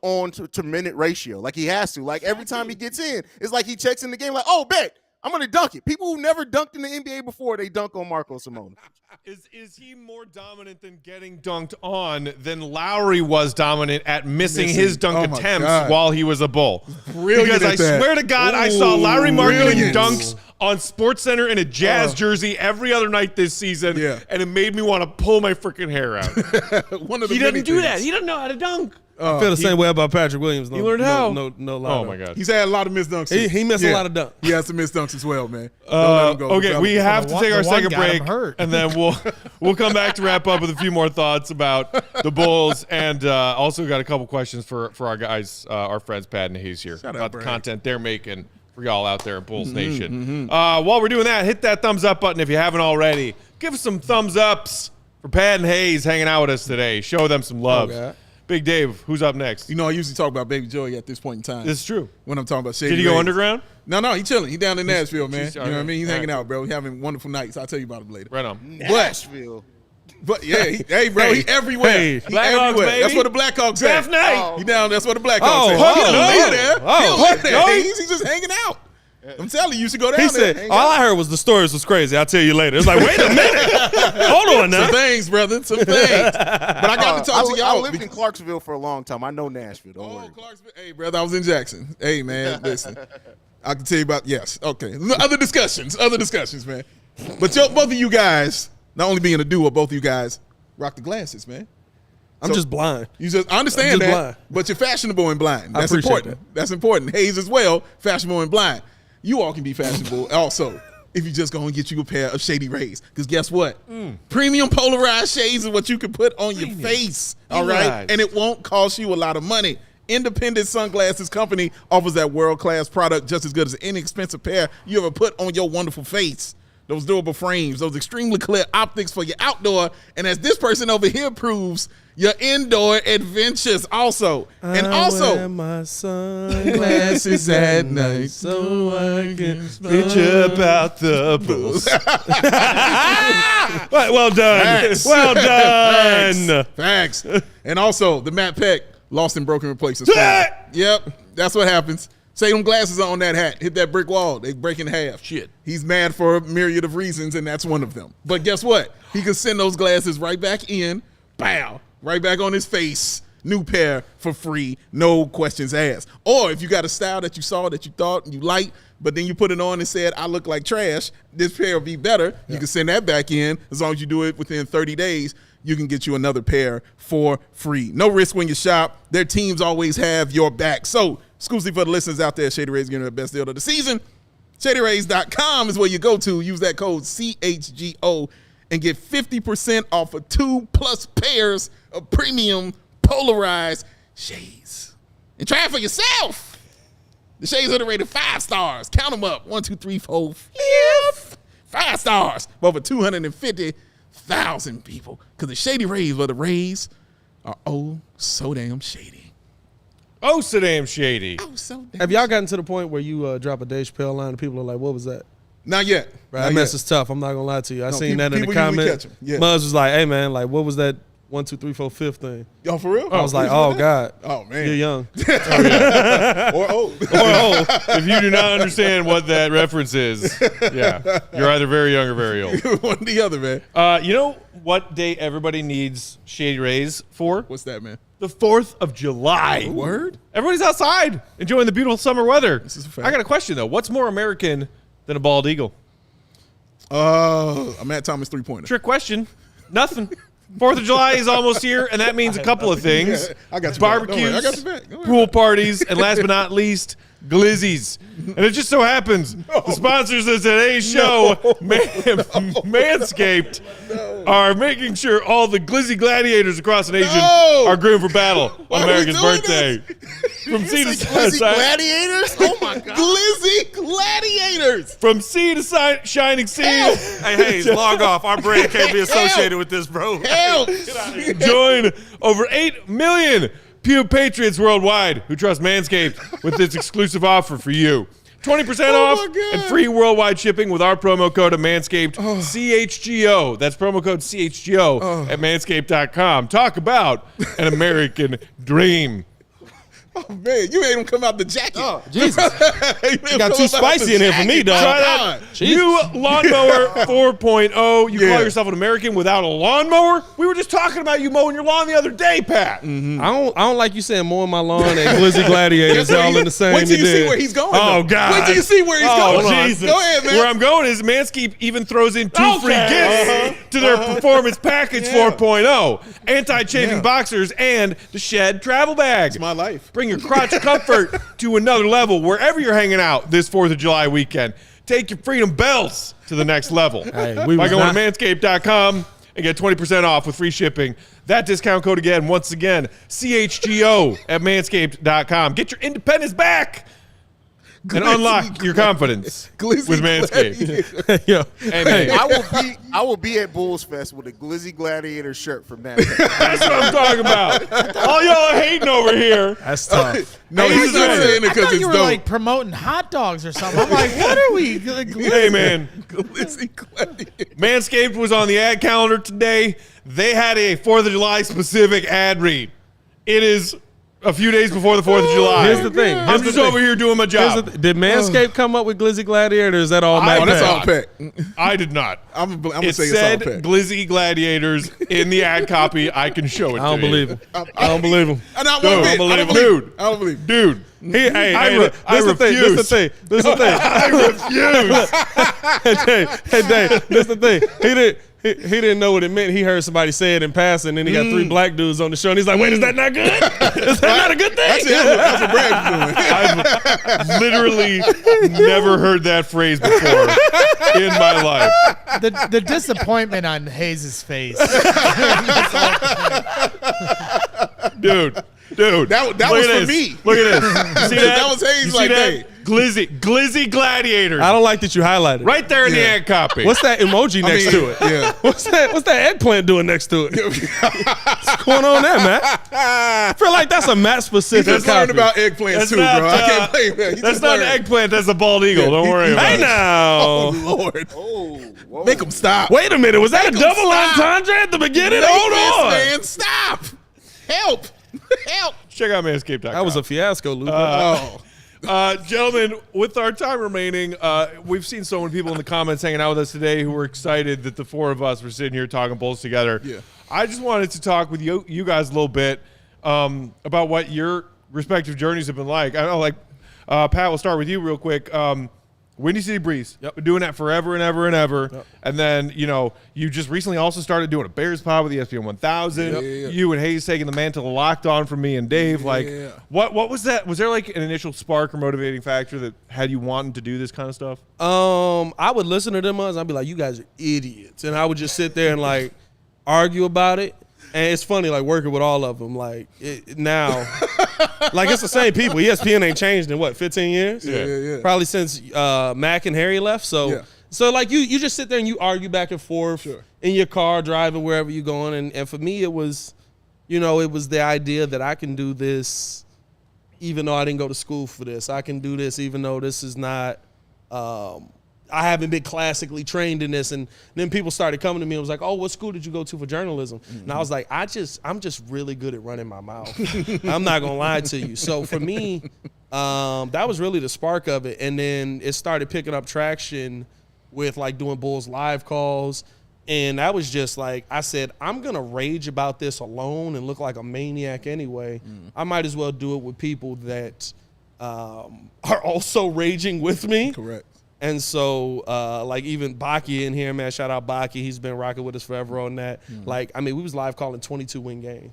on to minute ratio. Like, he has to. Like, every time he gets in, it's like he checks in the game like, oh, bet, I'm going to dunk it. People who never dunked in the NBA before, they dunk on Marco Simonovic. Is he more dominant than getting dunked on than Lowry was dominant at missing his dunk Oh, my attempts God. while he was a Bull? Brilliant Because I at that. swear to God, I saw Lowry Marketing brilliant. dunks on SportsCenter in a Jazz jersey every other night this season, and it made me want to pull my freaking hair out. One of the He many doesn't do that. things. He doesn't know how to dunk. I feel the same way about Patrick Williams. He learned how. No lie. Oh, my God. He's had a lot of missed dunks. He missed a lot of dunks. He has some missed dunks as well, man. Don't let him go. Okay, we have to take our the one second got him break, hurt. and then we'll come back to wrap up with a few more thoughts about the Bulls, and also got a couple questions for our guys, our friends Pat and Haize here, Shout out, about the Brad. content they're making for y'all out there in Bulls Nation. While we're doing that, hit that thumbs up button if you haven't already. Give us some thumbs ups for Pat and Haize hanging out with us today. Show them some love. Okay. Big Dave, who's up next? You know, I usually talk about Baby Joey at this point in time. This is true. When I'm talking about Shady Did he go Rays. underground? No, he chilling. He down in Nashville, man. You know what I mean? He's all hanging right. out, bro. He's having wonderful nights. I'll tell you about him later. Right on. Nashville. But yeah, he everywhere. Hey, he Blackhawks, everywhere. baby. That's where the Blackhawks Draft at. night. He down. That's where the Blackhawks Oh, at. oh, He don't live there. oh. He don't live there. Oh. He's just hanging out. I'm telling you, you should go down He there. said, hang all out. I heard was the stories was crazy. I'll tell you later. It's like, wait a minute. Hold on now. Some things, brother. Some things. But I got to talk to I y'all. lived in Clarksville for a long time. I know Nashville. Don't worry. Clarksville. Hey, brother, I was in Jackson. Hey, man, listen. I can tell you about, yes. Okay. Other discussions, man. But both of you guys, not only being a duo, both of you guys rock the glasses, man. I'm just blind. I understand that, blind. but you're fashionable and blind. I That's appreciate important. That's important. Haize as well, fashionable and blind. You all can be fashionable also if you just go and get you a pair of Shady Rays. Because guess what? Premium polarized shades is what you can put on your face, all right? And it won't cost you a lot of money. Independent Sunglasses Company offers that world-class product just as good as any expensive pair you ever put on your wonderful face. Those durable frames, those extremely clear optics for your outdoor, and as this person over here proves, your indoor adventures also. And also, wear my sunglasses at night so I can Bitch about the Bulls. Well done. Facts. Well done. Facts. And also, the Matt Peck Lost and Broken Replaces. Yep, that's what happens. Say them glasses on that hat. Hit that brick wall. They break in half. Shit. He's mad for a myriad of reasons, and that's one of them. But guess what? He can send those glasses right back in. Bow. Right back on his face. New pair for free. No questions asked. Or if you got a style that you saw that you thought you liked, but then you put it on and said, I look like trash, this pair will be better. You can send that back in. As long as you do it within 30 days, you can get you another pair for free. No risk when you shop. Their teams always have your back. So, exclusive for the listeners out there, Shady Rays getting the best deal of the season. ShadyRays.com is where you go to. Use that code CHGO and get 50% off of 2+ pairs of premium polarized shades. And try it for yourself. The shades are rated 5 stars. Count them up. 1, 2, 3, 4, 5 stars. For over 250,000 people. Because the Shady Rays or the Rays are oh so damn shady. Oh, so damn shady. Oh, so damn Have y'all gotten to the point where you drop a Dave Chappelle line and people are like, what was that? Not yet. Right, Not that mess yet. is tough. I'm not going to lie to you. I seen people- that in the people usually comments. catch 'em. Yeah. Muzz was like, hey, man, like, what was that 1, 2, 3, 4, 5th thing? Y'all for real? I was like, oh, God. Oh, man. You're young. Or old. Well, if you do not understand what that reference is, yeah, you're either very young or very old. One or the other, man. You know what day everybody needs Shady Rays for? What's that, man? The 4th of July. Word? Everybody's outside enjoying the beautiful summer weather. This is a fact. I got a question, though. What's more American than a bald eagle? A Matt Thomas 3-pointer. Trick question. Nothing. 4th of July is almost here, and that means a couple of things. Yeah, I got you back. Don't Barbecues, worry. I got you back. Don't worry. pool parties, and last but not least, glizzies. And it just so happens the sponsors of today's show, Manscaped, are making sure all the glizzy gladiators across the nation are groomed for battle Why on are we America's doing birthday. From sea to Glizzy side, gladiators? Oh my god. Glizzy gladiators. from sea to shining sea. Help. Hey, Hayes, log off. Our brand can't be associated with this, bro. Help. Join over 8 million Pew Patriots worldwide who trust Manscaped with this exclusive offer for you. 20% off my God. and free worldwide shipping with our promo code of Manscaped, CHGO. That's promo code CHGO at manscaped.com. Talk about an American dream. Oh, man. You made him come out the jacket. Oh, Jesus. Got too spicy in here for me, dog. Try that Jesus. new lawnmower 4.0. You Yeah. call yourself an American without a lawnmower? We were just talking about you mowing your lawn the other day, Pat. Mm-hmm. I don't like you saying mowing my lawn and glizzy gladiators all in the same. Wait till you see day. where he's going. Oh, though. God. Wait till you see where he's Oh, going. Jesus. Go ahead, man. Where I'm going is Manscaped even throws in 2 free gifts to their Performance Package 4.0. Anti-chafing boxers and the Shed travel bag. It's my life. Bring your crotch comfort to another level wherever you're hanging out this 4th of July weekend. Take your freedom bells to the next level Hey, we by was going not- to manscaped.com and get 20% off with free shipping. That discount code again, once again, CHGO at manscaped.com. Get your independence back. and unlock your confidence with Manscaped. Yo, Hey, man. I will be at Bulls Fest with a Glizzy Gladiator shirt from that. That's what I'm talking about. All y'all are hating over here. that's tough. No, he's not saying it I because thought it's you were dope. like promoting hot dogs or something. I'm like, what are we? Hey, man. Glizzy Gladiator. Manscaped was on the ad calendar today. They had a 4th of July specific ad read. It is a few days before the 4th of July. Here's the thing. I'm Here's the just thing. over here doing my job. Did Manscaped come up with Glizzy Gladiator, or is that all I- Matt Oh, that's Pat? all Pat. I did not. I'm gonna It say said it's all Pat. Glizzy Gladiators in the ad copy. I can show it I don't to you. believe him. I don't believe him. And I Dude, won't I believe believe it. dude. I don't believe it. Dude. Hey, I this the thing. refuse. This the thing. I refuse. Hey, Dave, this the thing. He didn't know what it meant. He heard somebody say it in passing, and then he got 3 black dudes on the show, and he's like, "Wait, is that not good? Is that not a good thing?" That's what Brad's doing. I've literally never heard that phrase before in my life. The disappointment on Haize's face. Dude. That Look was at for this. me. Look at this. You see that? That was Haize You see like, that? hey. Glizzy Gladiators. I don't like that you highlighted. Right there in the Yeah. ad copy. What's that emoji next to it? Yeah. What's that eggplant doing next to it? What's going on there, Matt? I feel like that's a Matt He specific just learned copy. about eggplants That's too, not, bro. I can't blame that. He That's just not an learned. eggplant. That's a bald eagle. Don't worry about Hey it. now. Oh, Lord. Make him stop. Wait a minute. Was that a Make 'em double stop. entendre at the beginning? Make Hold this on. man stop. Help. Help. Check out Manscaped.com. That was a fiasco, Luca. Gentlemen, with our time remaining, we've seen so many people in the comments hanging out with us today who were excited that the 4 of us were sitting here talking Bulls together. Yeah. I just wanted to talk with you guys a little bit about what your respective journeys have been like. I know, like, Pat, we'll start with you real quick. Windy City Breeze. Yep. Been doing that forever and ever and ever. Yep. And then, you just recently also started doing a Bears pod with ESPN 1000. Yep. You and Haize taking the mantle of Locked On from me and Dave. Like, Yeah. what was that? Was there like an initial spark or motivating factor that had you wanting to do this kind of stuff? I would listen to them ones. I'd be like, "You guys are idiots," and I would just sit there and like argue about it. And it's funny, like working with all of them. Like now, like it's the same people. ESPN ain't changed in what 15 years? Yeah. Probably since Mac and Harry left. So, Yeah. so like you just sit there and you argue back and forth Sure. in your car, driving wherever you're going. And for me, it was, it was the idea that I can do this, even though I didn't go to school for this. I can do this, even though this is not. I haven't been classically trained in this, and then people started coming to me and was like, "Oh, what school did you go to for journalism?" And I was like, I'm just really good at running my mouth. I'm not gonna lie to you. So for me, that was really the spark of it, and then it started picking up traction with like doing Bulls live calls, and that was just like I said, I'm gonna rage about this alone and look like a maniac anyway. I might as well do it with people that are also raging with me. Correct. And so, like even Baki in here, man, shout out Baki. He's been rocking with us forever on that. Like, I mean, we was live calling 22-win games.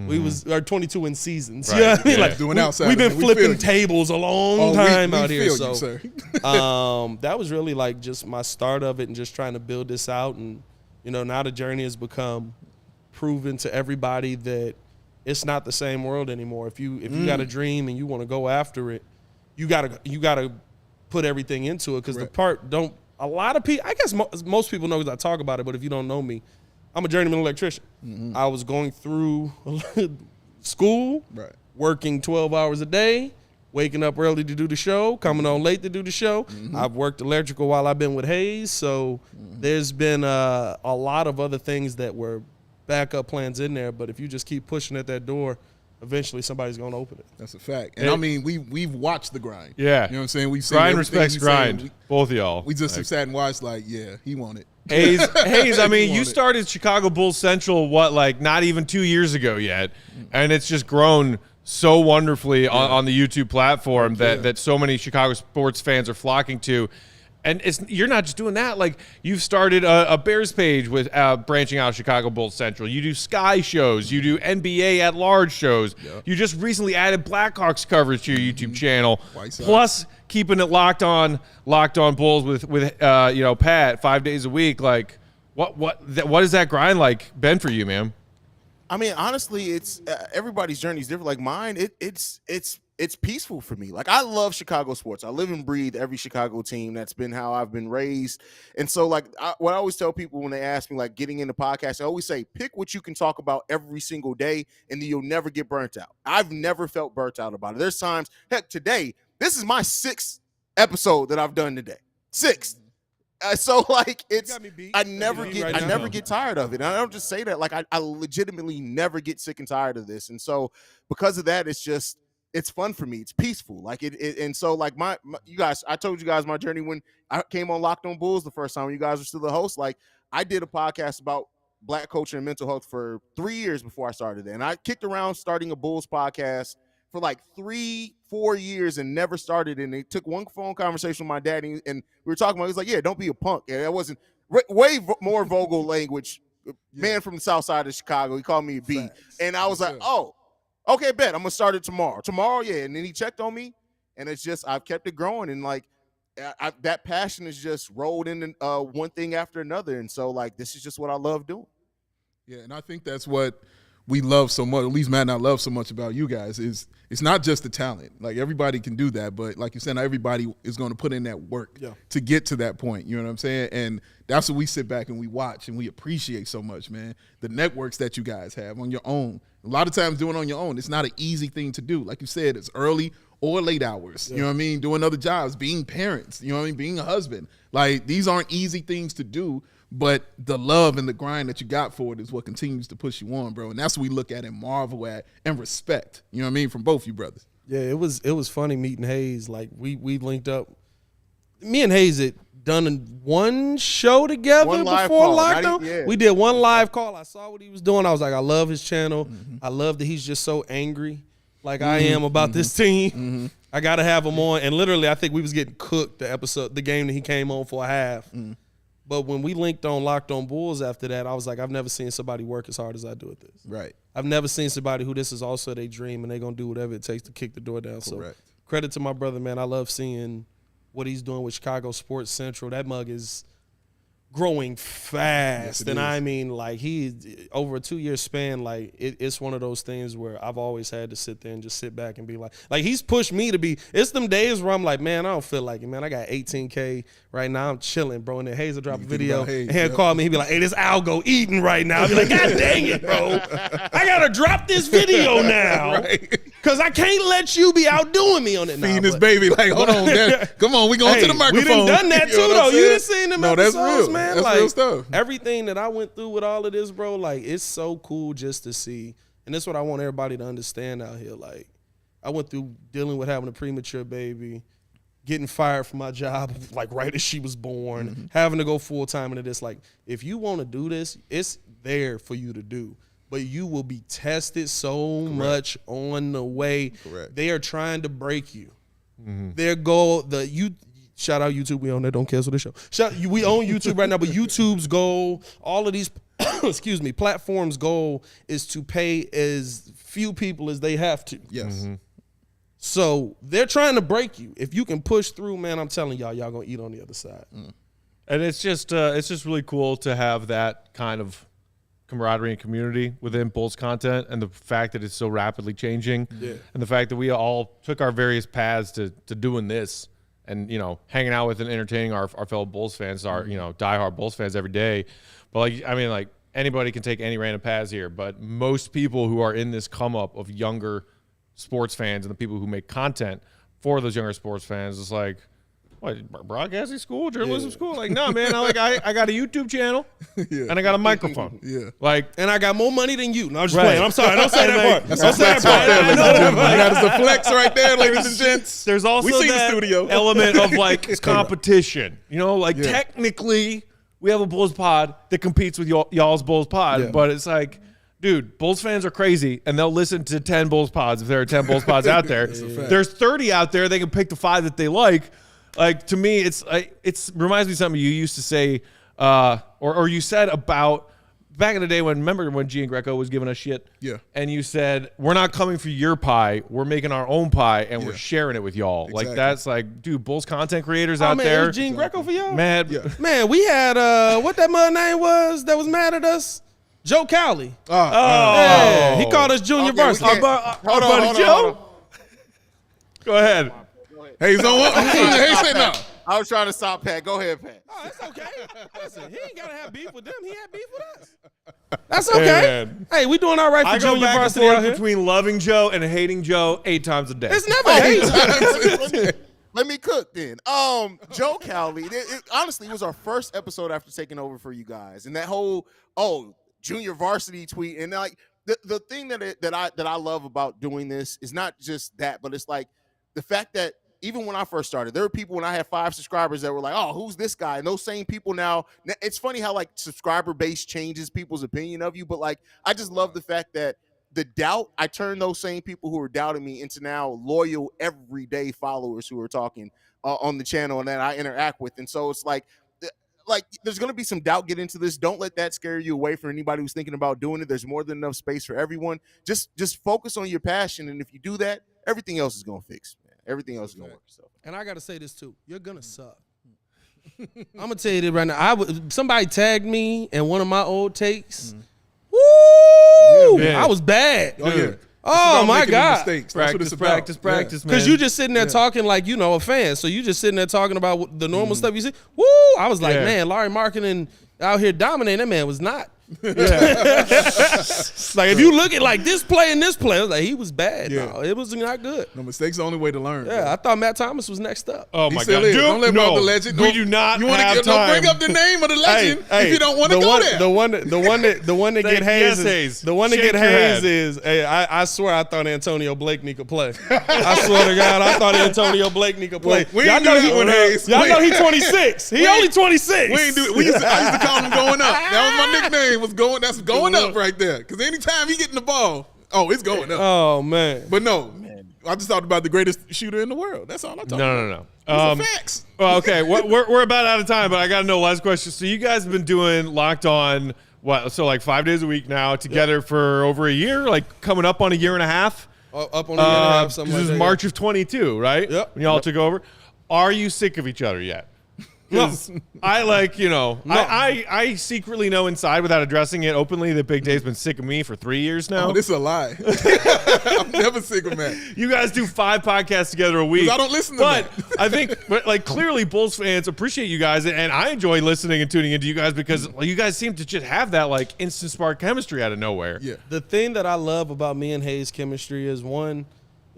We was, or 22-win seasons. Right. You know what I mean? Yeah. Like, Doing outside. we've been We feel flipping you. tables a long Oh, time we out here. feel So, you, sir. that was really like just my start of it and just trying to build this out. And, now the journey has become proven to everybody that it's not the same world anymore. If you got a dream and you want to go after it, you gotta put everything into it, because the part a lot of people, I guess most people know because I talk about it, but if you don't know me, I'm a journeyman electrician. I was going through school, Right. working 12 hours a day, waking up early to do the show, coming on late to do the show. I've worked electrical while I've been with Haize, so there's been a lot of other things that were backup plans in there, but if you just keep pushing at that door, eventually somebody's going to open it. That's a fact. And I mean, we've watched the grind. Yeah. You know what I'm saying? We've seen Grind everything respects he's saying. grind. Both of y'all. We just Like, sat and watched like, yeah, he won it. Haize, I mean, You you want it. started Chicago Bulls Central, not even 2 years ago yet, and it's just grown so wonderfully on the YouTube platform that so many Chicago sports fans are flocking to. And you're not just doing that. Like, you've started a Bears page with branching out Chicago Bulls Central. You do Sky shows. You do NBA at large shows. Yep. You just recently added Blackhawks coverage to your YouTube channel. White Sox. Plus, keeping it locked on Bulls with Pat 5 days a week. Like, what is that grind like been for you, man? I mean, honestly, it's everybody's journey is different. Like mine, it's it's peaceful for me. Like, I love Chicago sports. I live and breathe every Chicago team. That's been how I've been raised. And so, like, what I always tell people when they ask me, like, getting into podcasts, I always say, pick what you can talk about every single day, and then you'll never get burnt out. I've never felt burnt out about it. There's times, heck, today, this is my 6th episode that I've done today. 6th. So, like, it's, I never get tired of it. And I don't just say that, like, I legitimately never get sick and tired of this. And so, because of that, it's fun for me. It's peaceful. Like, and so, like, my you guys, I told you guys my journey when I came on Locked On Bulls the first time when you guys were still the host. Like, I did a podcast about Black culture and mental health for 3 years before I started it. And I kicked around starting a Bulls podcast for like 3-4 years and never started. And it took one phone conversation with my daddy, and we were talking about, he was like, yeah, don't be a punk. And that wasn't way more vulgar language. Man from the south side of Chicago, he called me a B. And I was like, oh, okay, bet. I'm going to start it tomorrow. Tomorrow, yeah. And then he checked on me, and it's just, I've kept it growing. And like, that passion is just rolled in one thing after another. And so, like, this is just what I love doing. Yeah, and I think that's what we love so much, at least Matt and I love so much about you guys, is it's not just the talent. Like, everybody can do that, but like you said, not everybody is going to put in that work to get to that point. You know what I'm saying? And that's what we sit back and we watch and we appreciate so much, man. The networks that you guys have on your own. A lot of times doing on your own, it's not an easy thing to do. Like you said, it's early or late hours. You know what I mean? Doing other jobs, being parents, you know what I mean? Being a husband. Like, these aren't easy things to do. But the love and the grind that you got for it is what continues to push you on, bro. And that's what we look at and marvel at and respect, you know what I mean, from both you brothers. Yeah, it was funny meeting Haize. Like, we linked up. Me and Haize had done one show together before lockdown. We did one live call. I saw what he was doing. I was like, I love his channel. I love that he's just so angry like I am about this team. I got to have him on. And literally, I think we was getting cooked the game that he came on for a half. But when we linked on Locked On Bulls after that, I was like, I've never seen somebody work as hard as I do at this. Right. I've never seen somebody who this is also their dream and they're going to do whatever it takes to kick the door down. Correct. So credit to my brother, man. I love seeing what he's doing with Chicago Sports Central. That mug is growing fast. And I mean, like, he over a 2-year span, like, it's one of those things where I've always had to sit there and just sit back and be like he's pushed me to be. It's them days where I'm like, man, I don't feel like it, man. I got 18K right now. I'm chilling, bro. And then Haize will drop a video and he'll call me. He'll be like, hey, this algo eating right now. I'll be like, God dang it, bro. I got to drop this video now. Because I can't let you be outdoing me on it now. Feeding his baby, like, hold on, Dad. Come on, we going to the microphone. We done that too, though. You done seen them episodes, that's real. Man. That's like, real stuff. Everything that I went through with all of this, bro, like, it's so cool just to see. And that's what I want everybody to understand out here. Like, I went through dealing with having a premature baby, getting fired from my job, like, right as she was born, having to go full-time into this. Like, if you want to do this, it's there for you to do. But you will be tested so much on the way. They are trying to break you. Their goal, shout out YouTube, we own that, don't cancel the show. We own YouTube right now, but YouTube's goal, all of these, platforms' goal is to pay as few people as they have to. So they're trying to break you. If you can push through, man, I'm telling y'all gonna eat on the other side. And it's just really cool to have that kind of camaraderie and community within Bulls content, and the fact that it's so rapidly changing, and the fact that we all took our various paths to doing this, and, you know, hanging out with and entertaining our fellow Bulls fans, our, you know, diehard Bulls fans every day. But, like, I mean, like, anybody can take any random paths here, but most people who are in this come up of younger sports fans and the people who make content for those younger sports fans is like, what, broadcasting school, journalism school? Like, no, man, I got a YouTube channel and I got a microphone. Like, and I got more money than you. No, I'm just playing. I'm sorry. Don't say that part. That's a flex right there, ladies and gentlemen. That is a flex right there, ladies and gents. There's also that element of, like, competition. You know, like, technically we have a Bulls pod that competes with y'all's Bulls pod, but it's like, dude, Bulls fans are crazy, and they'll listen to 10 Bulls pods if there are 10 Bulls pods out there. There's 30 out there. They can pick the 5 that they like. Like, to me, it's reminds me of something you used to say, or you said about back in the day remember when Gian Greco was giving us shit? And you said, we're not coming for your pie. We're making our own pie, and we're sharing it with y'all. Exactly. Like, that's like, dude, Bulls content creators out there. It was Gian Greco for y'all? Man, we had, what that mother name was that was mad at us? Joe Cowley. He called us Junior Varsity. Hold on. Go ahead. Hey, he's on what? Hey, say no. I was trying to stop Pat. Go ahead, Pat. Oh, that's okay. Listen, he ain't got to have beef with them. He had beef with us. That's okay. Hey, we doing all right for I go junior back and varsity out forth here. between loving Joe and hating Joe 8 times a day. It's never hate. Let me cook then. Joe Cowley, it honestly was our first episode after taking over for you guys, and that whole junior varsity tweet, and like the thing that I love about doing this is not just that, but it's like the fact that even when I first started, there were people when I had 5 subscribers that were like, "Oh, who's this guy?" And those same people now, it's funny how like subscriber base changes people's opinion of you, but like I just love the fact that the doubt, I turned those same people who were doubting me into now loyal, everyday followers who are talking on the channel and that I interact with. And so it's like there's going to be some doubt get into this. Don't let that scare you away from anybody who's thinking about doing it. There's more than enough space for everyone. Just focus on your passion. And if you do that, everything else is going to fix. Man. Everything else is going to work. So. And I got to say this too. You're going to suck. I'm going to tell you this right now. Somebody tagged me in one of my old takes. Woo! Yeah. I was bad. Oh, yeah. Oh, my God. Practice, man. Because you just sitting there talking like, a fan. So you just sitting there talking about the normal stuff you see. Woo! I was like, man, Larry Markkinen out here dominating. That man was not. Like, if you look at like this play and this play, I was like, he was bad. Yeah. No, it was not good. No, mistakes are the only way to learn. Yeah, I thought Matt Thomas was next up. Oh, He my still God. is. Don't let him off the legend. We do not You want have to time. don't bring up the name of the legend if you don't want to go there. The one that get Yes, Haize. Haize. The one that Shake get your Haize head. is. Hey, I swear I thought Antonio Blakeney could play. I swear to God, I thought Antonio Blakeney could play. We ain't do that one, Haize. Y'all know he's 26. He only 26. We ain't do it. I used to call him going up. That was my nickname. That's going up right there. Because anytime he getting the ball, it's going up. Oh man. But no, I just talked about the greatest shooter in the world. That's all I talked about. No. Those are facts. Well, okay, we're about out of time, but I got to know last question. So you guys have been doing Locked On, so like 5 days a week now together for over a year, like coming up on a year and a half? Up on a year and a half, something This like is that. March of 22, right? Yep. When y'all took over. Are you sick of each other yet? No. I secretly know inside without addressing it openly that Big Dave's been sick of me for 3 years now. Oh, this is a lie. I'm never sick of Matt. You guys do 5 podcasts together a week. I don't listen to But that. I think, clearly Bulls fans appreciate you guys, and I enjoy listening and tuning into you guys because you guys seem to just have that like instant spark chemistry out of nowhere. Yeah. The thing that I love about me and Haize chemistry is one.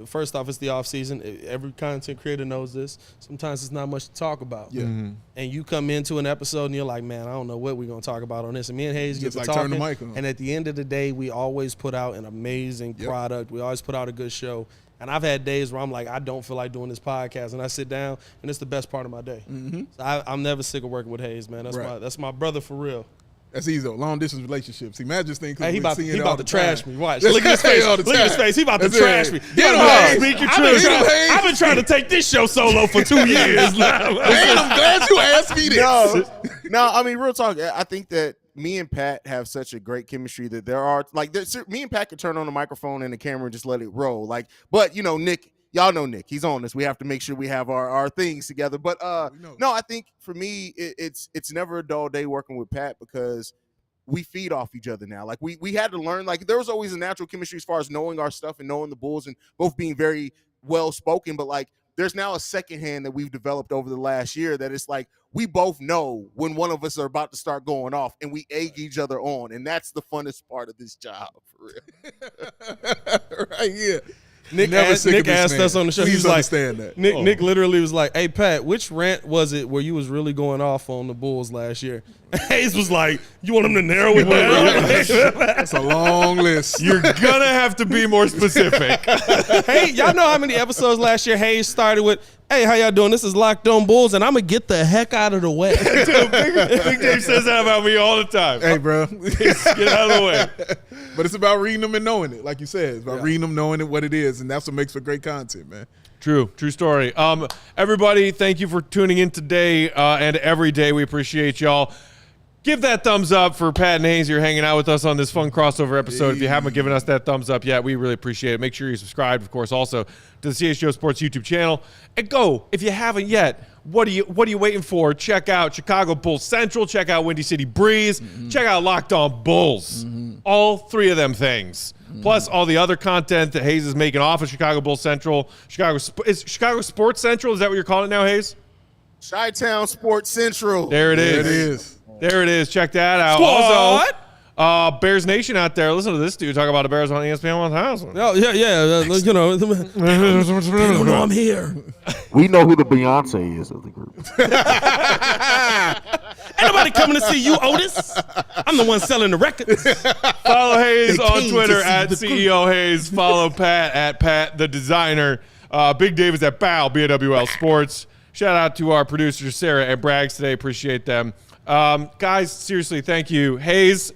First off, it's the offseason. Every content creator knows this. Sometimes it's not much to talk about. Yeah. Mm-hmm. And you come into an episode and you're like, man, I don't know what we're going to talk about on this. And me and Haize get Just to like talking. turn the mic on. And at the end of the day, we always put out an amazing product. We always put out a good show. And I've had days where I'm like, I don't feel like doing this podcast. And I sit down, and it's the best part of my day. Mm-hmm. So I'm never sick of working with Haize, man. That's my brother for real. That's easy though. Long distance relationships. Imagine this thing. Hey, he about to trash time. me. Watch. That's Look at his face. all the Look at his time. face. He about to That's trash it. me. Get him, I've Haize. been Get him, Haize. I've been trying to take this show solo for 2 years now. Man, I'm glad you asked me this. No, I mean, real talk. I think that me and Pat have such a great chemistry that me and Pat could turn on the microphone and the camera and just let it roll. But Nick, y'all know Nick. He's on this. We have to make sure we have our things together. But no, I think for me, it's never a dull day working with Pat because we feed off each other now. Like we had to learn, like there was always a natural chemistry as far as knowing our stuff and knowing the Bulls and both being very well spoken. But like there's now a second hand that we've developed over the last year that it's like we both know when one of us are about to start going off and we egg each other on. And that's the funnest part of this job, for real. Right here. Nick asked us on the show. Please He was like, understand that. Nick literally was like, hey, Pat, which rant was it where you was really going off on the Bulls last year? Haize was like, you want him to narrow it down? That's a long list. You're gonna have to be more specific. Hey, y'all know how many episodes last year Haize started with, hey, how y'all doing? This is Locked On Bulls, and I'm going to get the heck out of the way. Dude, Big Dave says that about me all the time. Hey, bro. Get out of the way. But it's about reading them and knowing it. Like you said, it's about reading them, knowing it, what it is. And that's what makes for great content, man. True story. Everybody, thank you for tuning in today and every day. We appreciate y'all. Give that thumbs up for Pat and Haize. You're hanging out with us on this fun crossover episode. If you haven't given us that thumbs up yet, we really appreciate it. Make sure you subscribe, of course, also to the CHGO Sports YouTube channel. And go, if you haven't yet, what are you waiting for? Check out Chicago Bulls Central. Check out Windy City Breeze. Check out Locked On Bulls. All 3 of them things plus all the other content that Haize is making off of Chicago Bulls Central. Is Chicago Sports Central? Is that what you're calling it now, Haize? Chi-Town Sports Central. There it is. There it is. There it is. Check that out. Squad. Also, Bears Nation out there. Listen to this dude talk about the Bears on ESPN 1000. Oh, yeah. You know, they don't know I'm here. We know who the Beyonce is of the group. Ain't nobody coming to see you, Otis. I'm the one selling the records. Follow Haize They on came Twitter to see at the CEO Haize. Follow Pat at Pat the Designer. Big Davis at BOW, BWL Sports. Shout out to our producers, Sarah and Braggs today. Appreciate them. Guys, seriously, thank you. Haize,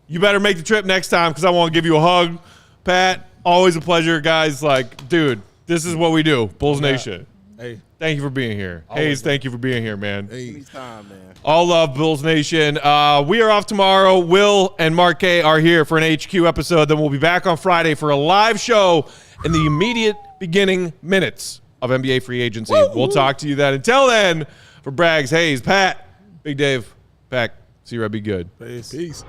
you better make the trip next time because I want to give you a hug. Pat, always a pleasure. Guys, dude, this is what we do. Bulls Nation. Hey. Thank you for being here. Haize, thank you for being here, man. Anytime, man. All love, Bulls Nation. We are off tomorrow. Will and Mark K are here for an HQ episode. Then we'll be back on Friday for a live show in the immediate beginning minutes of NBA free agency. We'll talk to you then. Until then, for Braggs, Haize, Pat, Big Dave, Peck, C-Red, be good. Peace.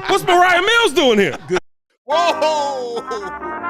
What's Mariah Mills doing here? Whoa!